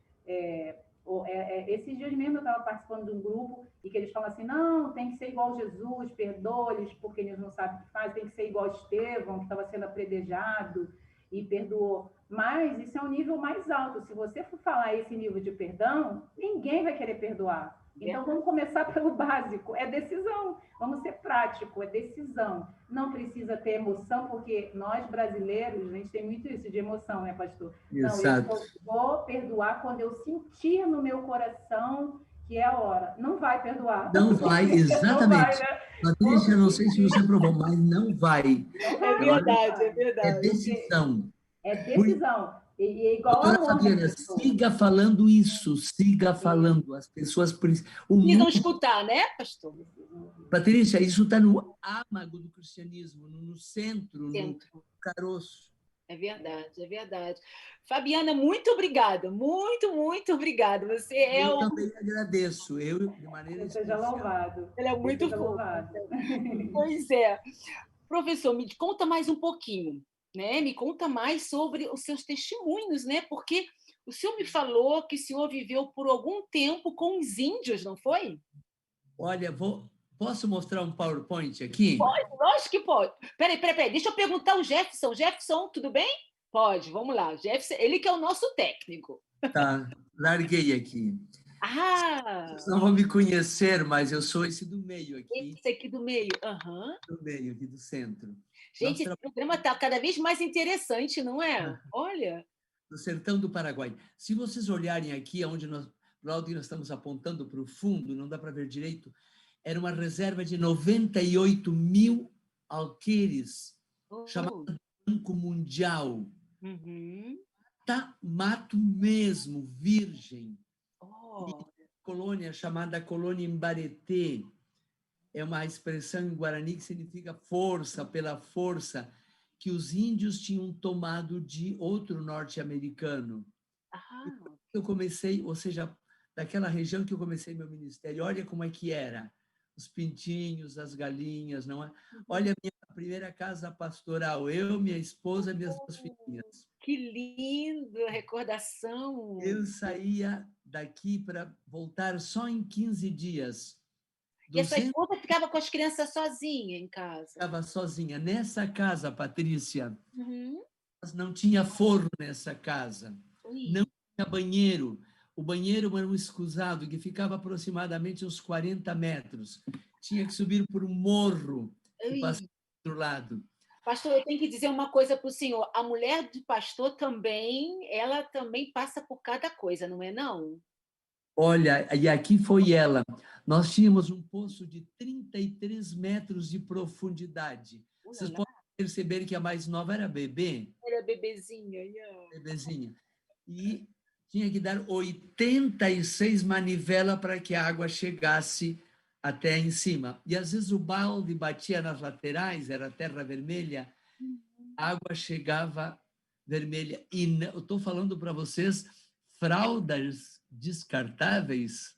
esses dias mesmo eu estava participando de um grupo, e que eles falam assim, não, tem que ser igual Jesus, perdoa-lhes, porque eles não sabem o que faz, tem que ser igual Estevão, que estava sendo apredejado. e perdoou. Mas isso é um nível mais alto. Se você for falar esse nível de perdão, ninguém vai querer perdoar. Então, vamos começar pelo básico. É decisão. Vamos ser prático, é decisão. Não precisa ter emoção, porque nós, brasileiros, a gente tem muito isso de emoção, né, pastor? Exato. Não, eu vou perdoar quando eu sentir no meu coração que é a hora. Não vai perdoar. Não vai, exatamente. Não vai, né? Patrícia, não sei se você provou, mas não vai. É verdade, é verdade. É decisão. É decisão. E é igual Doutora amor, Fabiana, siga falando isso, siga falando. As pessoas precisam escutar, né, pastor? Patrícia, isso está no âmago do cristianismo, no centro, no caroço. É verdade, é verdade. Fabiana, muito obrigada, muito obrigada. Você é Eu também agradeço, eu de maneira seja especial. louvado. Ela é muito fofa. Pois é. Professor, me conta mais um pouquinho, né? Me conta mais sobre os seus testemunhos, né? Porque o senhor me falou que o senhor viveu por algum tempo com os índios, não foi? Olha, posso mostrar um PowerPoint aqui? Pode, lógico que pode. Peraí, deixa eu perguntar ao Jefferson. Jefferson, tudo bem? Pode, vamos lá. Jefferson, ele que é o nosso técnico. Tá, larguei aqui. Vocês não vão me conhecer, mas eu sou esse do meio aqui. Esse aqui do meio. Uhum. Do meio, aqui do centro. Gente, esse programa está cada vez mais interessante, não é? Olha. No sertão do Paraguai. Se vocês olharem aqui, para onde nós estamos apontando para o fundo, não dá para ver direito, era uma reserva de 98 mil alqueires, chamada Banco Mundial. Tá mato mesmo, virgem. Colônia chamada Colônia Imbaretê. É uma expressão em Guarani que significa força, pela força que os índios tinham tomado de outro norte-americano. Eu comecei, ou seja, daquela região que eu comecei meu ministério, olha como é que era. Os pintinhos, as galinhas, não é? Olha a minha primeira casa pastoral, eu, minha esposa e minhas duas filhinhas. Que lindo, recordação! Eu saía daqui para voltar só em 15 dias. E a sua esposa ficava com as crianças sozinha em casa? Ficava sozinha. Nessa casa, Patrícia, não tinha forno nessa casa. Não tinha banheiro. O banheiro era um escusado que ficava aproximadamente uns 40 metros. Tinha que subir por um morro e passar do outro lado. Pastor, eu tenho que dizer uma coisa para o senhor. A mulher de pastor também, ela também passa por cada coisa, não é não? Olha, e aqui foi ela. Nós tínhamos um poço de 33 metros de profundidade. Vocês podem perceber que a mais nova era bebê. Era bebezinha. Bebezinha. E tinha que dar 86 manivelas para que a água chegasse até em cima. E às vezes o balde batia nas laterais, era terra vermelha, a água chegava vermelha. E eu estou falando para vocês, fraldas descartáveis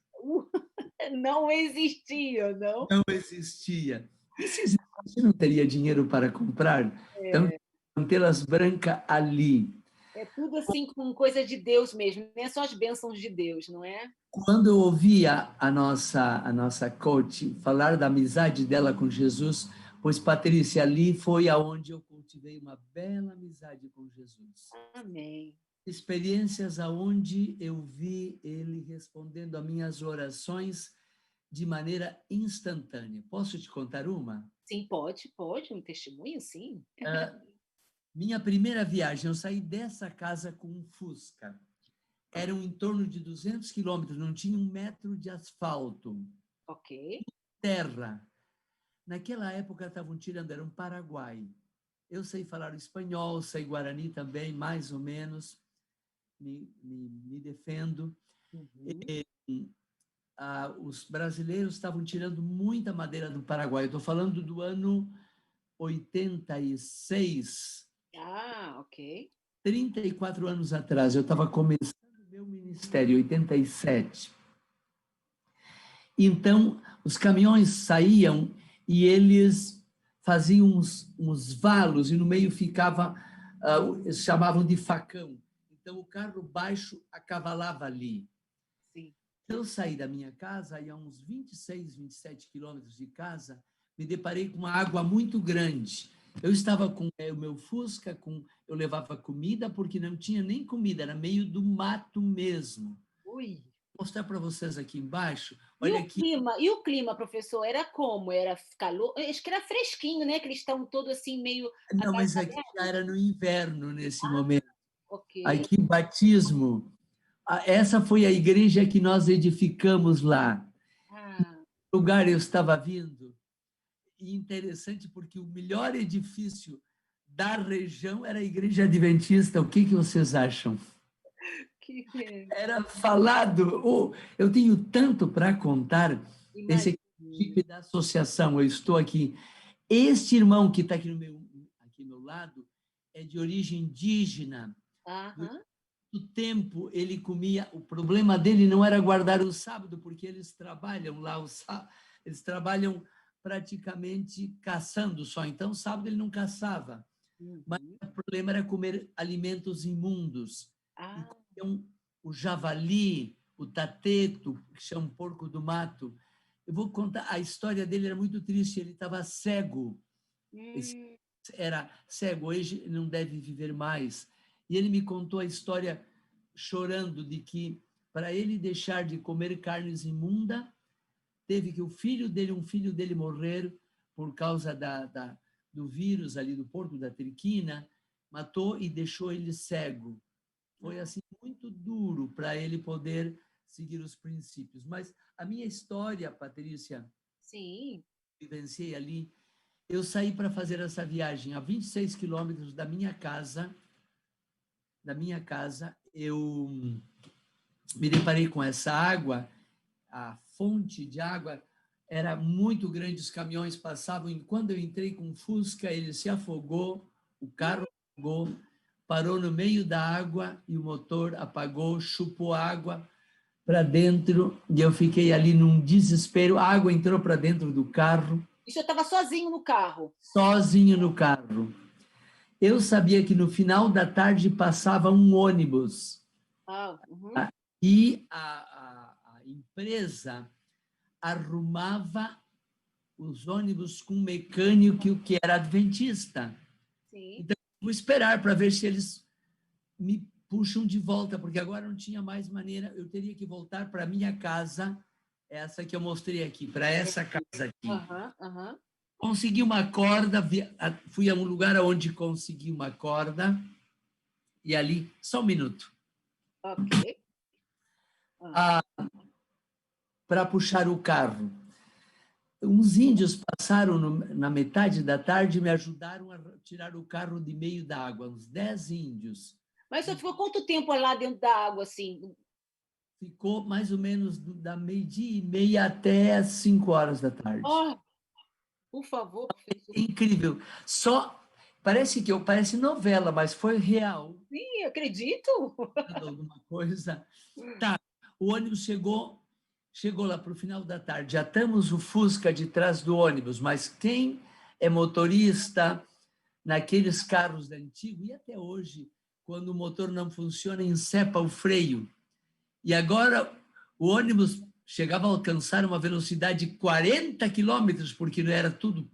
não existia, não? Não existia. E se existisse, não teria dinheiro para comprar? Então, mantê-las brancas ali. É tudo assim com coisa de Deus mesmo, não é só as bênçãos de Deus, não é? Quando eu ouvia a nossa coach falar da amizade dela com Jesus, pois, Patrícia, ali foi aonde eu cultivei uma bela amizade com Jesus. Amém. Experiências aonde eu vi ele respondendo a minhas orações de maneira instantânea. Posso te contar uma? Sim, pode, um testemunho, sim. Minha primeira viagem, eu saí dessa casa com um Fusca. Eram em torno de 200 quilômetros, não tinha 1 metro de asfalto. Ok. Terra. Naquela época estavam tirando, era um Paraguai. Eu sei falar espanhol, sei guarani também, mais ou menos. Me defendo. Os brasileiros estavam tirando muita madeira do Paraguai. Eu estou falando do ano 86. Ok. 34 anos atrás, eu estava começando o meu ministério, 87. Então, os caminhões saíam e eles faziam uns valos e no meio ficava, eles chamavam de facão. Então, o carro baixo acavalava ali. Sim. Eu saí da minha casa e a uns 26, 27 quilômetros de casa, me deparei com uma água muito grande. Eu estava com o meu Fusca, eu levava comida, porque não tinha nem comida, era meio do mato mesmo. Ui. Vou mostrar para vocês aqui embaixo. E Olha o aqui. clima, e o clima, professor, era como? Era calor? Acho que era fresquinho, né? Que eles estão todos assim, meio Não, mas aqui agasalhados. já era no inverno nesse Ah, momento. ok. Aqui, batismo. Essa foi a igreja que nós edificamos lá. Ah, O lugar eu estava vindo. E interessante porque o melhor edifício da região era a igreja adventista. O que vocês acham? que Era falado. Eu tenho tanto para contar. Esse aqui é o equipe da associação. Eu estou aqui. Este irmão que está aqui aqui ao meu lado é de origem indígena. Aham. Do tempo ele comia. O problema dele não era guardar o sábado, porque eles trabalham lá eles trabalham praticamente caçando só. Então, sábado ele não caçava. Mas o problema era comer alimentos imundos. Ah, Então, o javali, o tateto, que chama porco do mato. Eu vou contar, a história dele era muito triste, ele estava cego. Era cego, hoje não deve viver mais. E ele me contou a história chorando de que, para ele deixar de comer carnes imunda, teve que um filho dele morrer por causa do vírus ali do porco da triquina, matou e deixou ele cego. Foi assim muito duro para ele poder seguir os princípios. Mas a minha história, Patrícia, sim. vivenciei ali. Eu saí para fazer essa viagem a 26 quilômetros da minha casa. Eu me deparei com essa água, a fonte de água era muito grande, os caminhões passavam, e quando eu entrei com o Fusca, ele se afogou, o carro afogou, parou no meio da água e o motor apagou, chupou água para dentro, e eu fiquei ali num desespero, a água entrou para dentro do carro. E o senhor estava sozinho no carro? Sozinho no carro. Eu sabia que no final da tarde passava um ônibus. E a empresa arrumava os ônibus com um mecânico que era adventista. Sim. Então, vou esperar para ver se eles me puxam de volta, porque agora não tinha mais maneira, eu teria que voltar para a minha casa, essa que eu mostrei aqui, para essa casa aqui. Consegui uma corda, fui a um lugar onde consegui uma corda, e ali, só um minuto. Ok. Para puxar o carro. Uns índios passaram na metade da tarde e me ajudaram a tirar o carro de meio da água, uns 10 índios. Mas o senhor ficou quanto tempo lá dentro da água, assim? Ficou mais ou menos da 12:30 até as 5 horas da tarde. Oh, por favor, professor. Incrível. Parece novela, mas foi real. Sim, acredito. Alguma coisa. Tá, o ônibus chegou lá para o final da tarde. Já estamos o Fusca de trás do ônibus, mas quem é motorista naqueles carros antigos, e até hoje, quando o motor não funciona, encepa o freio. E agora o ônibus chegava a alcançar uma velocidade de 40 quilômetros, porque não era tudo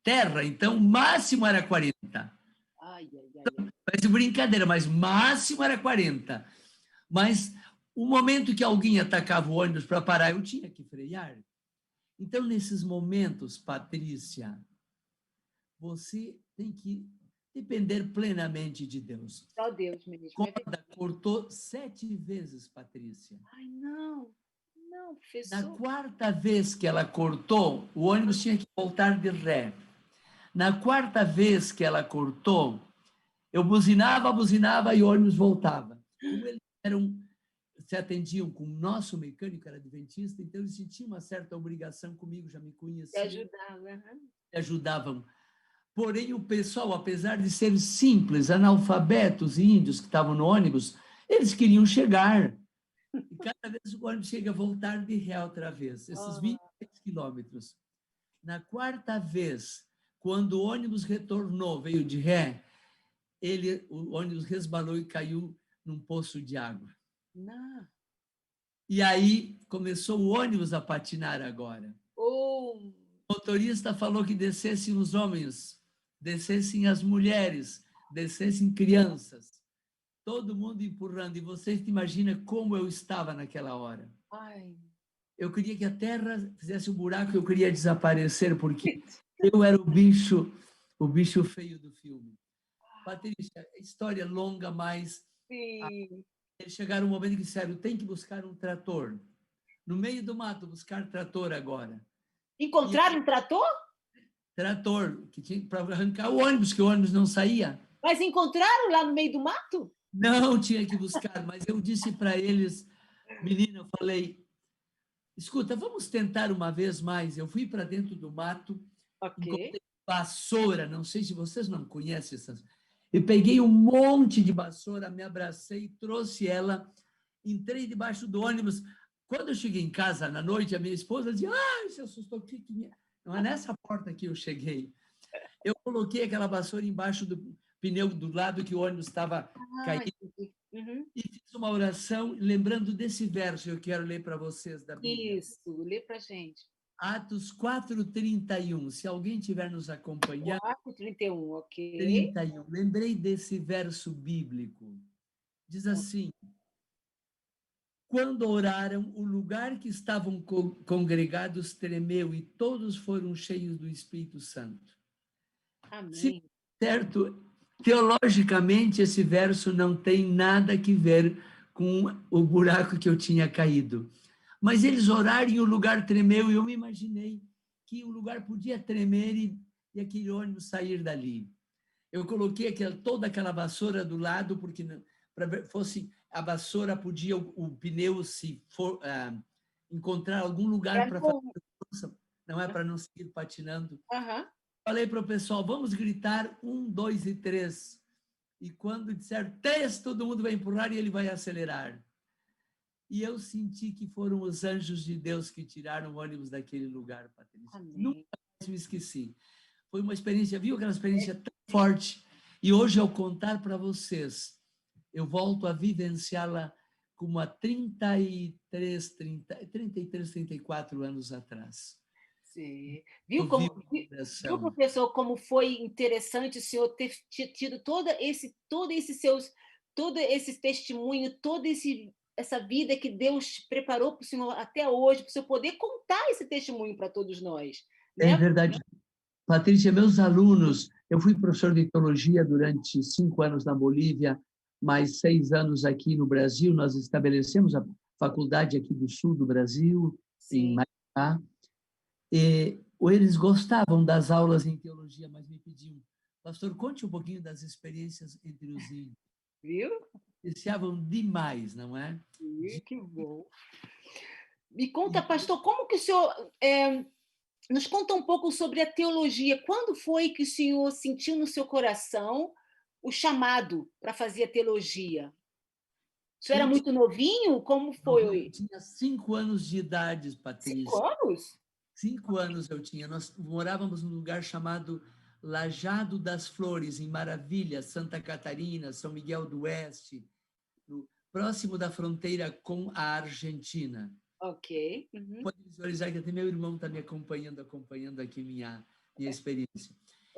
terra, então o máximo era 40. Parece brincadeira, mas máximo era 40. Mas o momento que alguém atacava o ônibus para parar, eu tinha que frear. Então, nesses momentos, Patrícia, você tem que depender plenamente de Deus. Só Deus mesmo. A corda cortou 7 vezes, Patrícia. Ai, não, professor. Na 4ª vez que ela cortou, o ônibus tinha que voltar de ré. Na 4ª vez que ela cortou, eu buzinava e o ônibus voltava. Como eles se atendiam com o nosso mecânico, era adventista, então eles sentiam uma certa obrigação comigo, já me conheciam. Me ajudavam. Porém, o pessoal, apesar de serem simples, analfabetos e índios que estavam no ônibus, eles queriam chegar. E cada vez o ônibus chega a voltar de ré outra vez, esses 26 quilômetros. Na 4ª vez, quando o ônibus retornou, veio de ré, o ônibus resbalou e caiu num poço de água. Não. E aí começou o ônibus a patinar agora. O motorista falou que descessem os homens descessem as mulheres, descessem crianças, todo mundo empurrando. E vocês imaginam como eu estava naquela hora. Ai. Eu queria que a terra fizesse um buraco, eu queria desaparecer, porque eu era o bicho feio do filme. Patrícia, história longa, mas Sim. eles chegaram um momento que disseram, tem que buscar um trator. No meio do mato, buscar trator agora. Encontraram um trator? Trator, que tinha para arrancar o ônibus, que o ônibus não saía. Mas encontraram lá no meio do mato? Não tinha que buscar, mas eu disse para eles, menina, eu falei, escuta, vamos tentar uma vez mais. Eu fui para dentro do mato, encontrei vassoura, não sei se vocês não conhecem essas. Eu peguei um monte de vassoura, me abracei, trouxe ela, entrei debaixo do ônibus. Quando eu cheguei em casa na noite, a minha esposa dizia, se assustou, não é nessa porta que eu cheguei. Eu coloquei aquela vassoura embaixo do pneu do lado que o ônibus estava caindo. Uhum. E fiz uma oração lembrando desse verso, eu quero ler para vocês da Bíblia. Isso, lê para a gente. Atos 4:31, se alguém estiver nos acompanhando. 4:31, ok. 31, lembrei desse verso bíblico. Diz assim, quando oraram, o lugar que estavam congregados tremeu e todos foram cheios do Espírito Santo. Amém. Certo? Teologicamente, esse verso não tem nada que ver com o buraco que eu tinha caído. Mas eles oraram e o lugar tremeu e eu me imaginei que o lugar podia tremer e aquele ônibus sair dali. Eu coloquei toda aquela vassoura do lado, porque para fosse a vassoura podia o pneu se for encontrar algum lugar para fazer força, não é para não seguir patinando. Uhum. Falei para o pessoal, vamos gritar 1, 2 e 3. E quando disser 3, todo mundo vai empurrar e ele vai acelerar. E eu senti que foram os anjos de Deus que tiraram o ônibus daquele lugar, Patrícia. Amém. Nunca mais me esqueci. Foi uma experiência, viu aquela experiência tão forte? E hoje, ao contar para vocês, eu volto a vivenciá-la como há 33, 34 anos atrás. Sim. Viu, professor, como foi interessante o senhor ter tido todo esse testemunho, essa vida que Deus preparou para o senhor até hoje, para o senhor poder contar esse testemunho para todos nós. Né? É verdade. Patrícia, meus alunos, eu fui professor de teologia durante 5 anos na Bolívia, mais 6 anos aqui no Brasil. Nós estabelecemos a faculdade aqui do sul do Brasil, em Maricá. E eles gostavam das aulas em teologia, mas me pediam, pastor, conte um pouquinho das experiências entre os índios. Viu? Apreciavam demais, não é? Que bom. Me conta, pastor, como que o senhor... nos conta um pouco sobre a teologia. Quando foi que o senhor sentiu no seu coração o chamado para fazer a teologia? O senhor era muito novinho? Como foi? Eu tinha 5 anos de idade, Patrícia. 5 anos? 5 anos eu tinha. Nós morávamos num lugar chamado Lajado das Flores, em Maravilha, Santa Catarina, São Miguel do Oeste, próximo da fronteira com a Argentina. Ok. Uhum. Pode visualizar que até meu irmão está me acompanhando aqui minha experiência.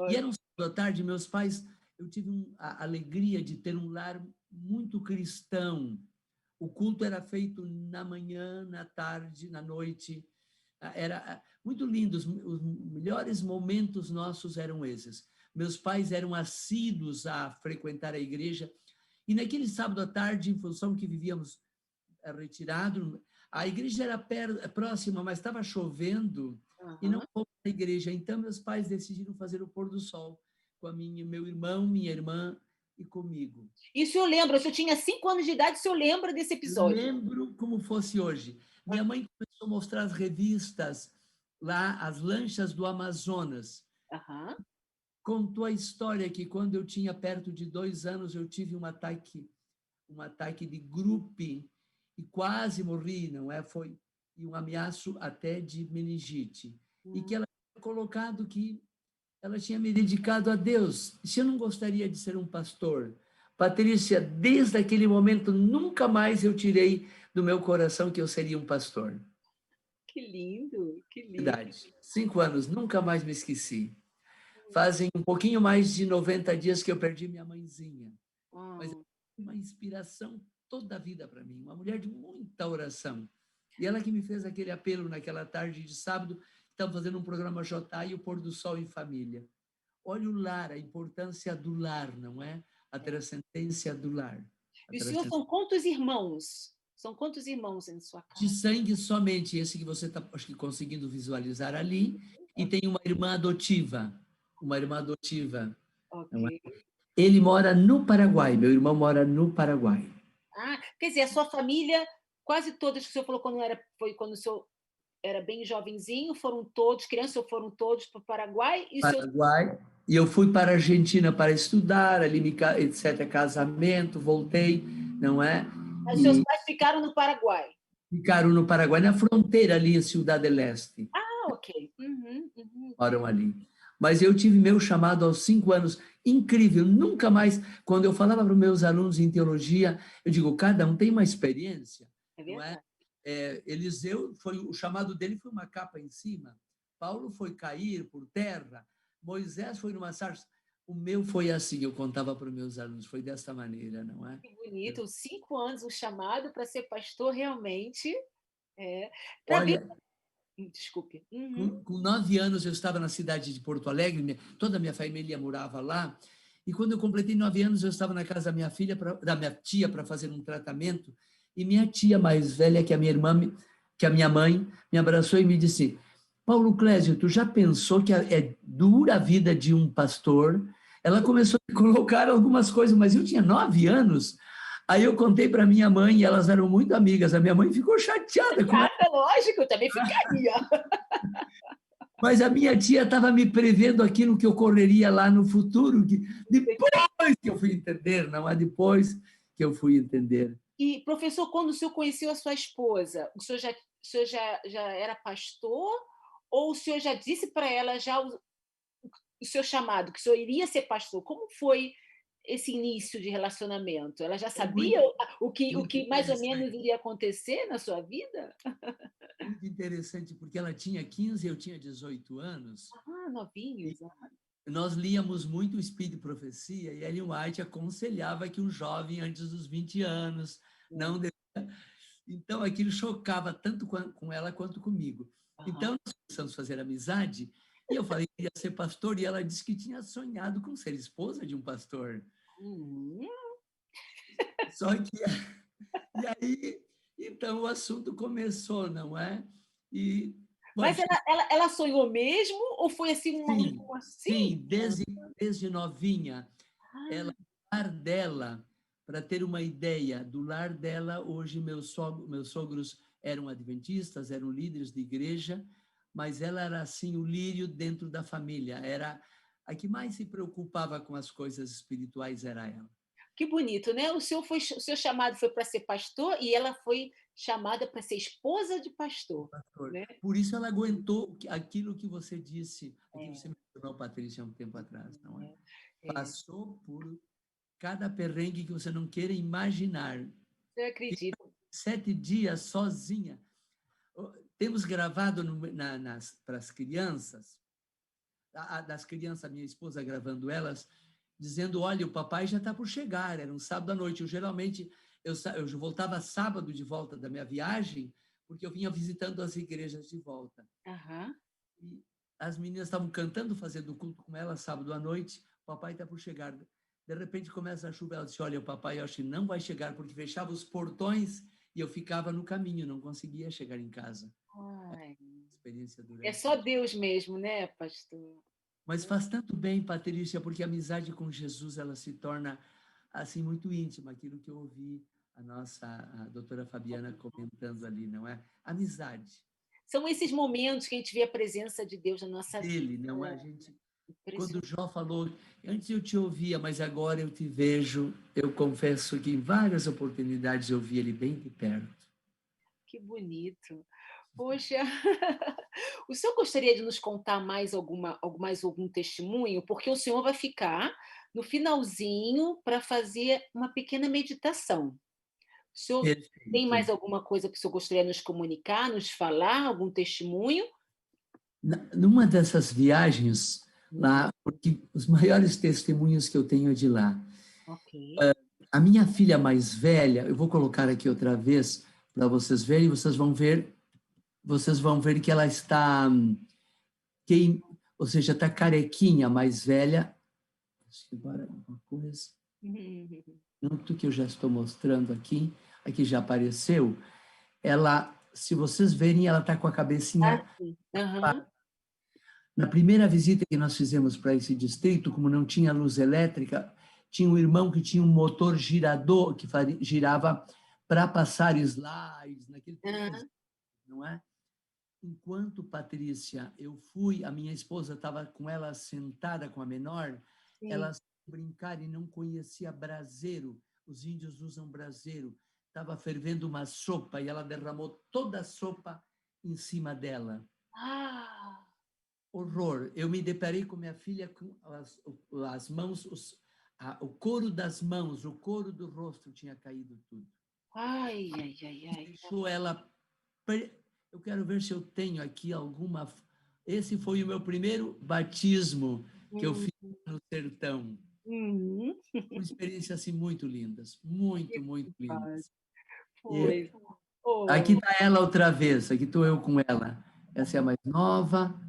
E era um sábado à tarde, meus pais, eu tive a alegria de ter um lar muito cristão. O culto era feito na manhã, na tarde, na noite. Era muito lindo, os melhores momentos nossos eram esses. Meus pais eram assíduos a frequentar a igreja, e naquele sábado à tarde, em função que vivíamos retirado, a igreja era próxima, mas estava chovendo, e não fomos à igreja. Então, meus pais decidiram fazer o pôr do sol com meu irmão, minha irmã e comigo. E o senhor lembra? O senhor tinha 5 anos de idade, o senhor lembra desse episódio? Eu lembro como fosse hoje. Minha mãe começou a mostrar as revistas lá, as lanchas do Amazonas. Contou a história que quando eu tinha perto de 2 anos, eu tive um ataque de gripe e quase morri, não é? Foi um ameaço até de meningite. E que ela tinha colocado que ela tinha me dedicado a Deus. Se eu não gostaria de ser um pastor, Patrícia, desde aquele momento, nunca mais eu tirei do meu coração que eu seria um pastor. Que lindo, que lindo. Verdade. 5 anos, nunca mais me esqueci. Fazem um pouquinho mais de 90 dias que eu perdi minha mãezinha. Mas é uma inspiração toda a vida para mim, uma mulher de muita oração. E ela que me fez aquele apelo naquela tarde de sábado, estamos fazendo um programa JA e o Pôr do Sol em Família. Olha o lar, a importância do lar, não é? A transcendência do lar. E o senhor são quantos irmãos? São quantos irmãos em sua casa? De sangue somente, esse que você está, acho que, conseguindo visualizar ali. E tem uma irmã adotiva. Ok. Ele mora no Paraguai, meu irmão mora no Paraguai. Quer dizer, a sua família, quase todas que o senhor falou foi quando o senhor era bem jovenzinho, foram todos, crianças, ou foram todos para o Paraguai? E eu fui para a Argentina para estudar, ali, etc., casamento, voltei, não é? Mas seus pais ficaram no Paraguai? Ficaram no Paraguai, na fronteira ali, em Ciudad del Este. Ok. Moram ali. Mas eu tive meu chamado aos 5 anos, incrível, nunca mais, quando eu falava para os meus alunos em teologia, eu digo, cada um tem uma experiência, não é? Eliseu, o chamado dele foi uma capa em cima, Paulo foi cair por terra, Moisés foi numa sarça, o meu foi assim, eu contava para os meus alunos, foi dessa maneira, não é? Que bonito, 5 anos, um chamado para ser pastor realmente. Olha, desculpe. Com 9 anos eu estava na cidade de Porto Alegre, toda a minha família morava lá, e quando eu completei 9 anos eu estava na casa da minha tia para fazer um tratamento, e minha tia mais velha que a minha mãe, me abraçou e me disse, Paulo Clésio, tu já pensou que é dura a vida de um pastor? Ela começou a colocar algumas coisas, mas eu tinha 9 anos. Aí eu contei para minha mãe e elas eram muito amigas. A minha mãe ficou chateada. Lógico, eu também ficaria. Mas a minha tia estava me prevendo aquilo que ocorreria lá no futuro, depois que eu fui entender, não é depois que eu fui entender. E, professor, quando o senhor conheceu a sua esposa, o senhor já era pastor? Ou o senhor já disse para ela já o seu chamado, que o senhor iria ser pastor? Como foi esse início de relacionamento? Ela já sabia o que mais ou menos iria acontecer na sua vida? Muito interessante, porque ela tinha 15 e eu tinha 18 anos. Novinhos. Nós líamos muito o Espírito e Profecia, e Ellen White aconselhava que um jovem antes dos 20 anos não devia... Então, aquilo chocava tanto com ela quanto comigo. Então, nós começamos a fazer amizade, e eu falei que ia ser pastor, e ela disse que tinha sonhado com ser esposa de um pastor. Só que... E aí, então, o assunto começou, não é? Mas ela sonhou mesmo, ou foi assim Sim, desde novinha. O lar dela, para ter uma ideia, do lar dela, hoje meus sogros eram adventistas, eram líderes de igreja, mas ela era assim o lírio dentro da família, era a que mais se preocupava com as coisas espirituais, era ela. Que bonito, né? O seu chamado foi para ser pastor e ela foi chamada para ser esposa de pastor. Né? Por isso ela aguentou aquilo que você disse, aquilo que você mencionou, Patrícia, há um tempo atrás, não é? Passou por cada perrengue que você não queira imaginar. Eu acredito. 7 dias sozinha. Temos gravado para as crianças, das crianças, minha esposa gravando elas, dizendo, olha, o papai já está por chegar, era um sábado à noite. Eu voltava sábado de volta da minha viagem, porque eu vinha visitando as igrejas de volta. E as meninas estavam cantando, fazendo culto com ela sábado à noite, o papai está por chegar. De repente começa a chuva, ela disse, olha, o papai eu acho que não vai chegar, porque fechava os portões e eu ficava no caminho, não conseguia chegar em casa. Experiência durante... É só Deus mesmo, né, pastor? Mas faz tanto bem, Patrícia, porque a amizade com Jesus, ela se torna assim muito íntima, aquilo que eu ouvi a doutora Fabiana comentando ali, não é? Amizade. São esses momentos que a gente vê a presença de Deus na nossa vida. Ele, não é? Quando o Jó falou, antes eu te ouvia, mas agora eu te vejo, eu confesso que em várias oportunidades eu vi ele bem de perto. Que bonito. Poxa, o senhor gostaria de nos contar mais algum testemunho? Porque o senhor vai ficar no finalzinho para fazer uma pequena meditação. O senhor tem mais alguma coisa que o senhor gostaria de nos comunicar, nos falar, algum testemunho? Numa dessas viagens, lá, porque os maiores testemunhos que eu tenho é de lá. Ok. A minha filha mais velha, eu vou colocar aqui outra vez para vocês verem, vocês vão ver que ela está, ou seja, está carequinha, mais velha. Acho que agora uma coisa. Tanto que eu já estou mostrando aqui já apareceu. Ela, se vocês verem, ela está com a cabecinha. Sim. Uhum. Na primeira visita que nós fizemos para esse distrito, como não tinha luz elétrica, tinha um irmão que tinha um motor girador que girava para passar slides naquele tempo, não é? Enquanto, Patrícia, eu fui, a minha esposa estava com ela sentada com a menor, Sim. ela brincar e não conhecia braseiro, os índios usam braseiro, estava fervendo uma sopa e ela derramou toda a sopa em cima dela. Horror. Eu me deparei com minha filha com as mãos, o couro das mãos, o couro do rosto tinha caído tudo. Ai. Deixou ela... Eu quero ver se eu tenho aqui alguma... Esse foi o meu primeiro batismo que eu fiz no sertão. Uma experiência assim muito lindas, muito lindas. Foi. Aqui está ela outra vez, aqui estou eu com ela. Essa é a mais nova.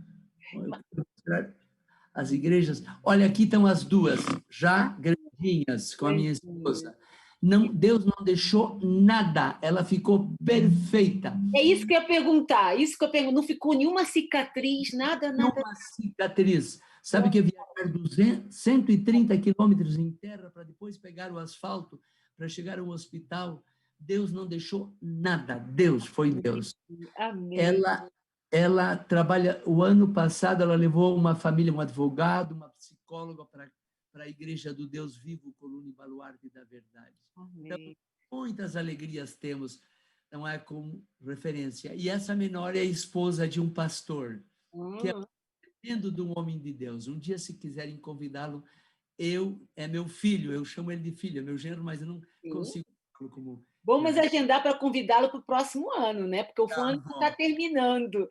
As igrejas. Olha, aqui estão as duas, já grandinhas, com a minha esposa. Não, Deus não deixou nada, ela ficou perfeita. É isso que eu ia perguntar, não ficou nenhuma cicatriz, nada. Nenhuma cicatriz. Sabe que viajar 130 quilômetros em terra para depois pegar o asfalto, para chegar ao hospital, Deus não deixou nada. Deus foi Deus. Amém. Ela trabalha, o ano passado ela levou uma família, um advogado, uma psicóloga para a Igreja do Deus Vivo, Coluna e Baluarte da Verdade. Então, muitas alegrias temos, não é, como referência. E essa menor é a esposa de um pastor, que é filho de um homem de Deus. Um dia, se quiserem convidá-lo, é meu filho, eu chamo ele de filho, é meu genro, mas eu não consigo como... Vamos agendar para convidá-lo para o próximo ano, né? Porque o ano está terminando.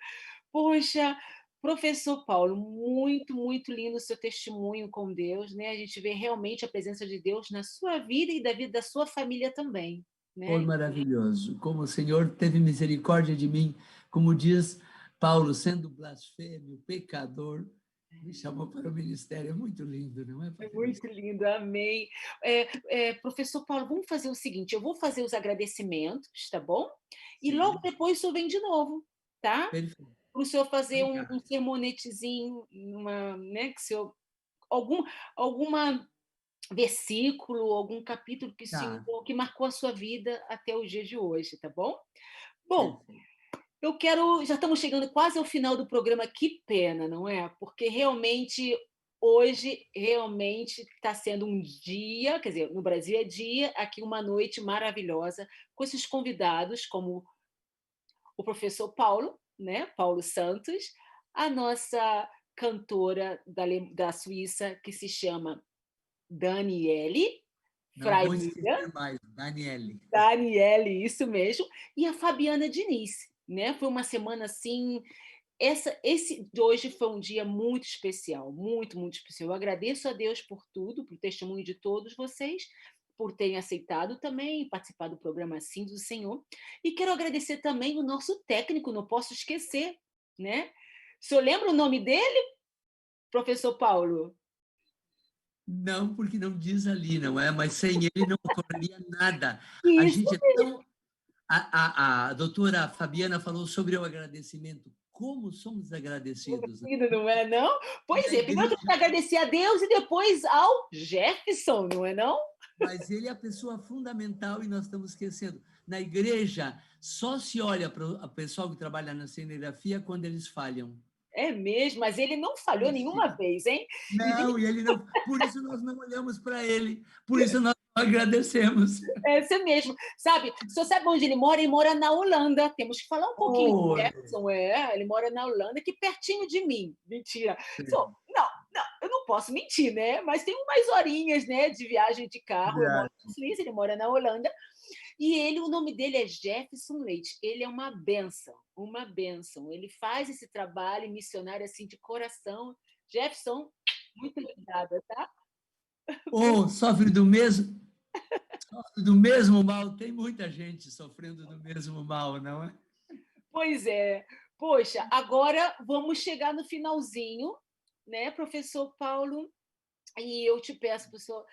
Poxa, professor Paulo, muito lindo o seu testemunho com Deus, né? A gente vê realmente a presença de Deus na sua vida e da vida da sua família também, né? Foi maravilhoso. Como o Senhor teve misericórdia de mim, como diz Paulo, sendo blasfêmio, pecador, me chamou para o ministério. É muito lindo, não é, Patrícia? É muito lindo, amém. Professor Paulo, vamos fazer o seguinte, eu vou fazer os agradecimentos, tá bom? E logo depois o senhor vem de novo, tá? Perfeito. Para o senhor fazer um sermonetezinho, né, que o senhor, alguma versículo, algum capítulo que, que marcou a sua vida até os dias de hoje, tá bom? Bom, já estamos chegando quase ao final do programa, que pena, não é? Porque realmente, hoje, está sendo um dia, quer dizer, no Brasil é dia, aqui uma noite maravilhosa, com esses convidados, como o professor Paulo, né? Paulo Santos, a nossa cantora da Suíça, que se chama Daniele. Não vou esquecer mais, Daniele, isso mesmo. E a Fabiana Diniz, né? Foi uma semana assim... Esse de hoje foi um dia muito especial, muito especial. Eu agradeço a Deus por tudo, por testemunho de todos vocês, por terem aceitado também participar do programa Assim do Senhor. E quero agradecer também o nosso técnico, não posso esquecer, né? O senhor lembra o nome dele, professor Paulo? Não, porque não diz ali, não é? Mas sem ele não ocorreria nada. Isso. A gente é tão... A doutora Fabiana falou sobre o agradecimento. Como somos agradecidos. Não é, não? Pois é, primeiro tem que agradecer a Deus e depois ao Jefferson, não é, não? Mas ele é a pessoa fundamental e nós estamos esquecendo. Na igreja, só se olha para o pessoal que trabalha na cenografia quando eles falham. É mesmo, mas ele não falhou nenhuma vez, hein? Não, e ele não. Por isso nós não olhamos para ele. Por isso nós não agradecemos. É isso mesmo. Sabe, o senhor sabe onde ele mora? Ele mora na Holanda. Temos que falar um pouquinho do Jefferson. Ele mora na Holanda, aqui pertinho de mim. Mentira. Não, eu não posso mentir, né? Mas tem umas horinhas, né, de viagem de carro. Eu moro na Suíça, ele mora na Holanda. E o nome dele é Jefferson Leite. Ele é uma bênção, uma bênção. Ele faz esse trabalho missionário assim de coração, Jefferson, muito obrigada, tá? Sofre do mesmo mal. Tem muita gente sofrendo do mesmo mal, não é? Pois é. Poxa, agora vamos chegar no finalzinho, né, professor Paulo? E eu te peço, professor,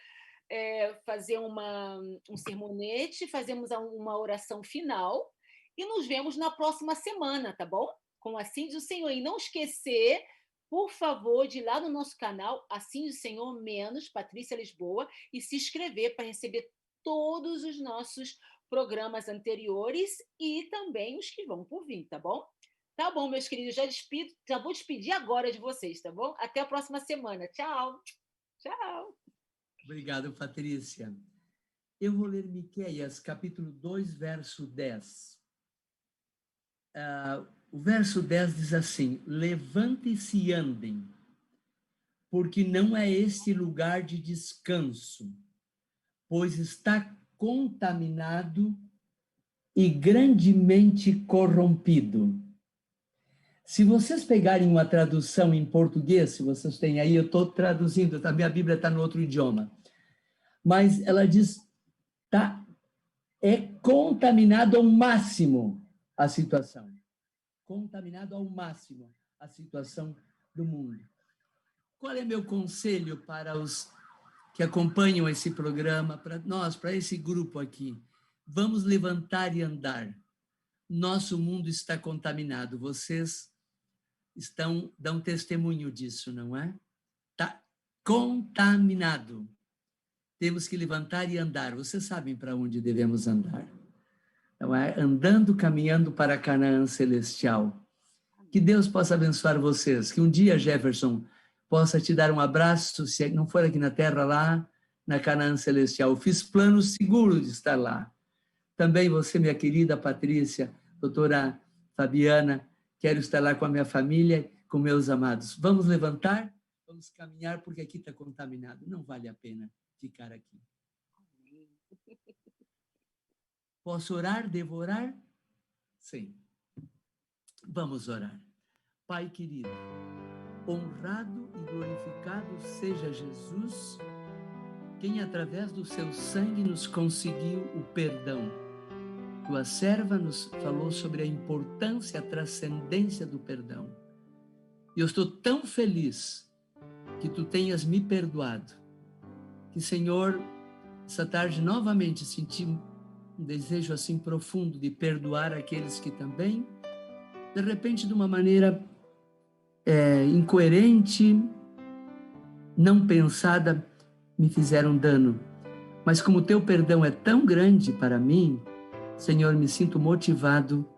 fazer um sermonete, fazemos uma oração final e nos vemos na próxima semana, tá bom? Com Assim diz o Senhor. E não esquecer, por favor, de ir lá no nosso canal, Assim diz o Senhor, menos Patrícia Lisboa, e se inscrever para receber todos os nossos programas anteriores e também os que vão por vir, tá bom? Tá bom, meus queridos, já vou despedir agora de vocês, tá bom? Até a próxima semana. Tchau. Tchau. Obrigado, Patrícia. Eu vou ler Miqueias, capítulo 2, verso 10. O verso 10 diz assim: levante-se e andem, porque não é este lugar de descanso, pois está contaminado e grandemente corrompido. Se vocês pegarem uma tradução em português, se vocês têm aí, eu estou traduzindo, a minha Bíblia está no outro idioma, mas ela diz, é contaminado ao máximo a situação. Contaminado ao máximo a situação do mundo. Qual é meu conselho para os que acompanham esse programa, para nós, para esse grupo aqui? Vamos levantar e andar. Nosso mundo está contaminado. Vocês dão testemunho disso, não é? Está contaminado. Temos que levantar e andar. Vocês sabem para onde devemos andar. Não é? Andando, caminhando para Canaã celestial. Que Deus possa abençoar vocês. Que um dia, Jefferson, possa te dar um abraço, se não for aqui na terra, lá na Canaã celestial. Eu fiz plano seguro de estar lá. Também você, minha querida Patrícia, doutora Fabiana, quero estar lá com a minha família, com meus amados. Vamos levantar, vamos caminhar, porque aqui está contaminado. Não vale a pena ficar aqui. Posso orar, devorar? Sim. Vamos orar. Pai querido, honrado e glorificado seja Jesus, quem através do seu sangue nos conseguiu o perdão. Tua serva nos falou sobre a importância, a transcendência do perdão. E eu estou tão feliz que tu tenhas me perdoado. Que, Senhor, essa tarde novamente senti um desejo assim profundo de perdoar aqueles que também, de repente, de uma maneira incoerente, não pensada, me fizeram dano. Mas como teu perdão é tão grande para mim, Senhor, me sinto motivado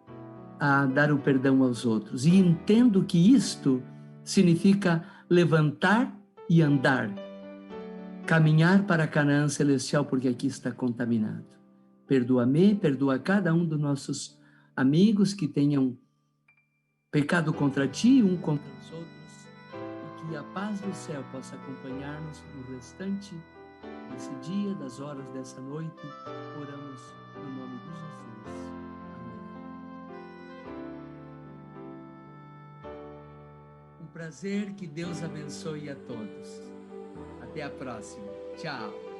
a dar o perdão aos outros. E entendo que isto significa levantar e andar. Caminhar para Canaã celestial, porque aqui está contaminado. Perdoa-me, perdoa cada um dos nossos amigos que tenham pecado contra ti, um contra os outros, e que a paz do céu possa acompanhar-nos no restante desse dia, das horas dessa noite. Oramos no nome de Jesus. Amém. Um prazer, que Deus abençoe a todos. Até a próxima. Tchau.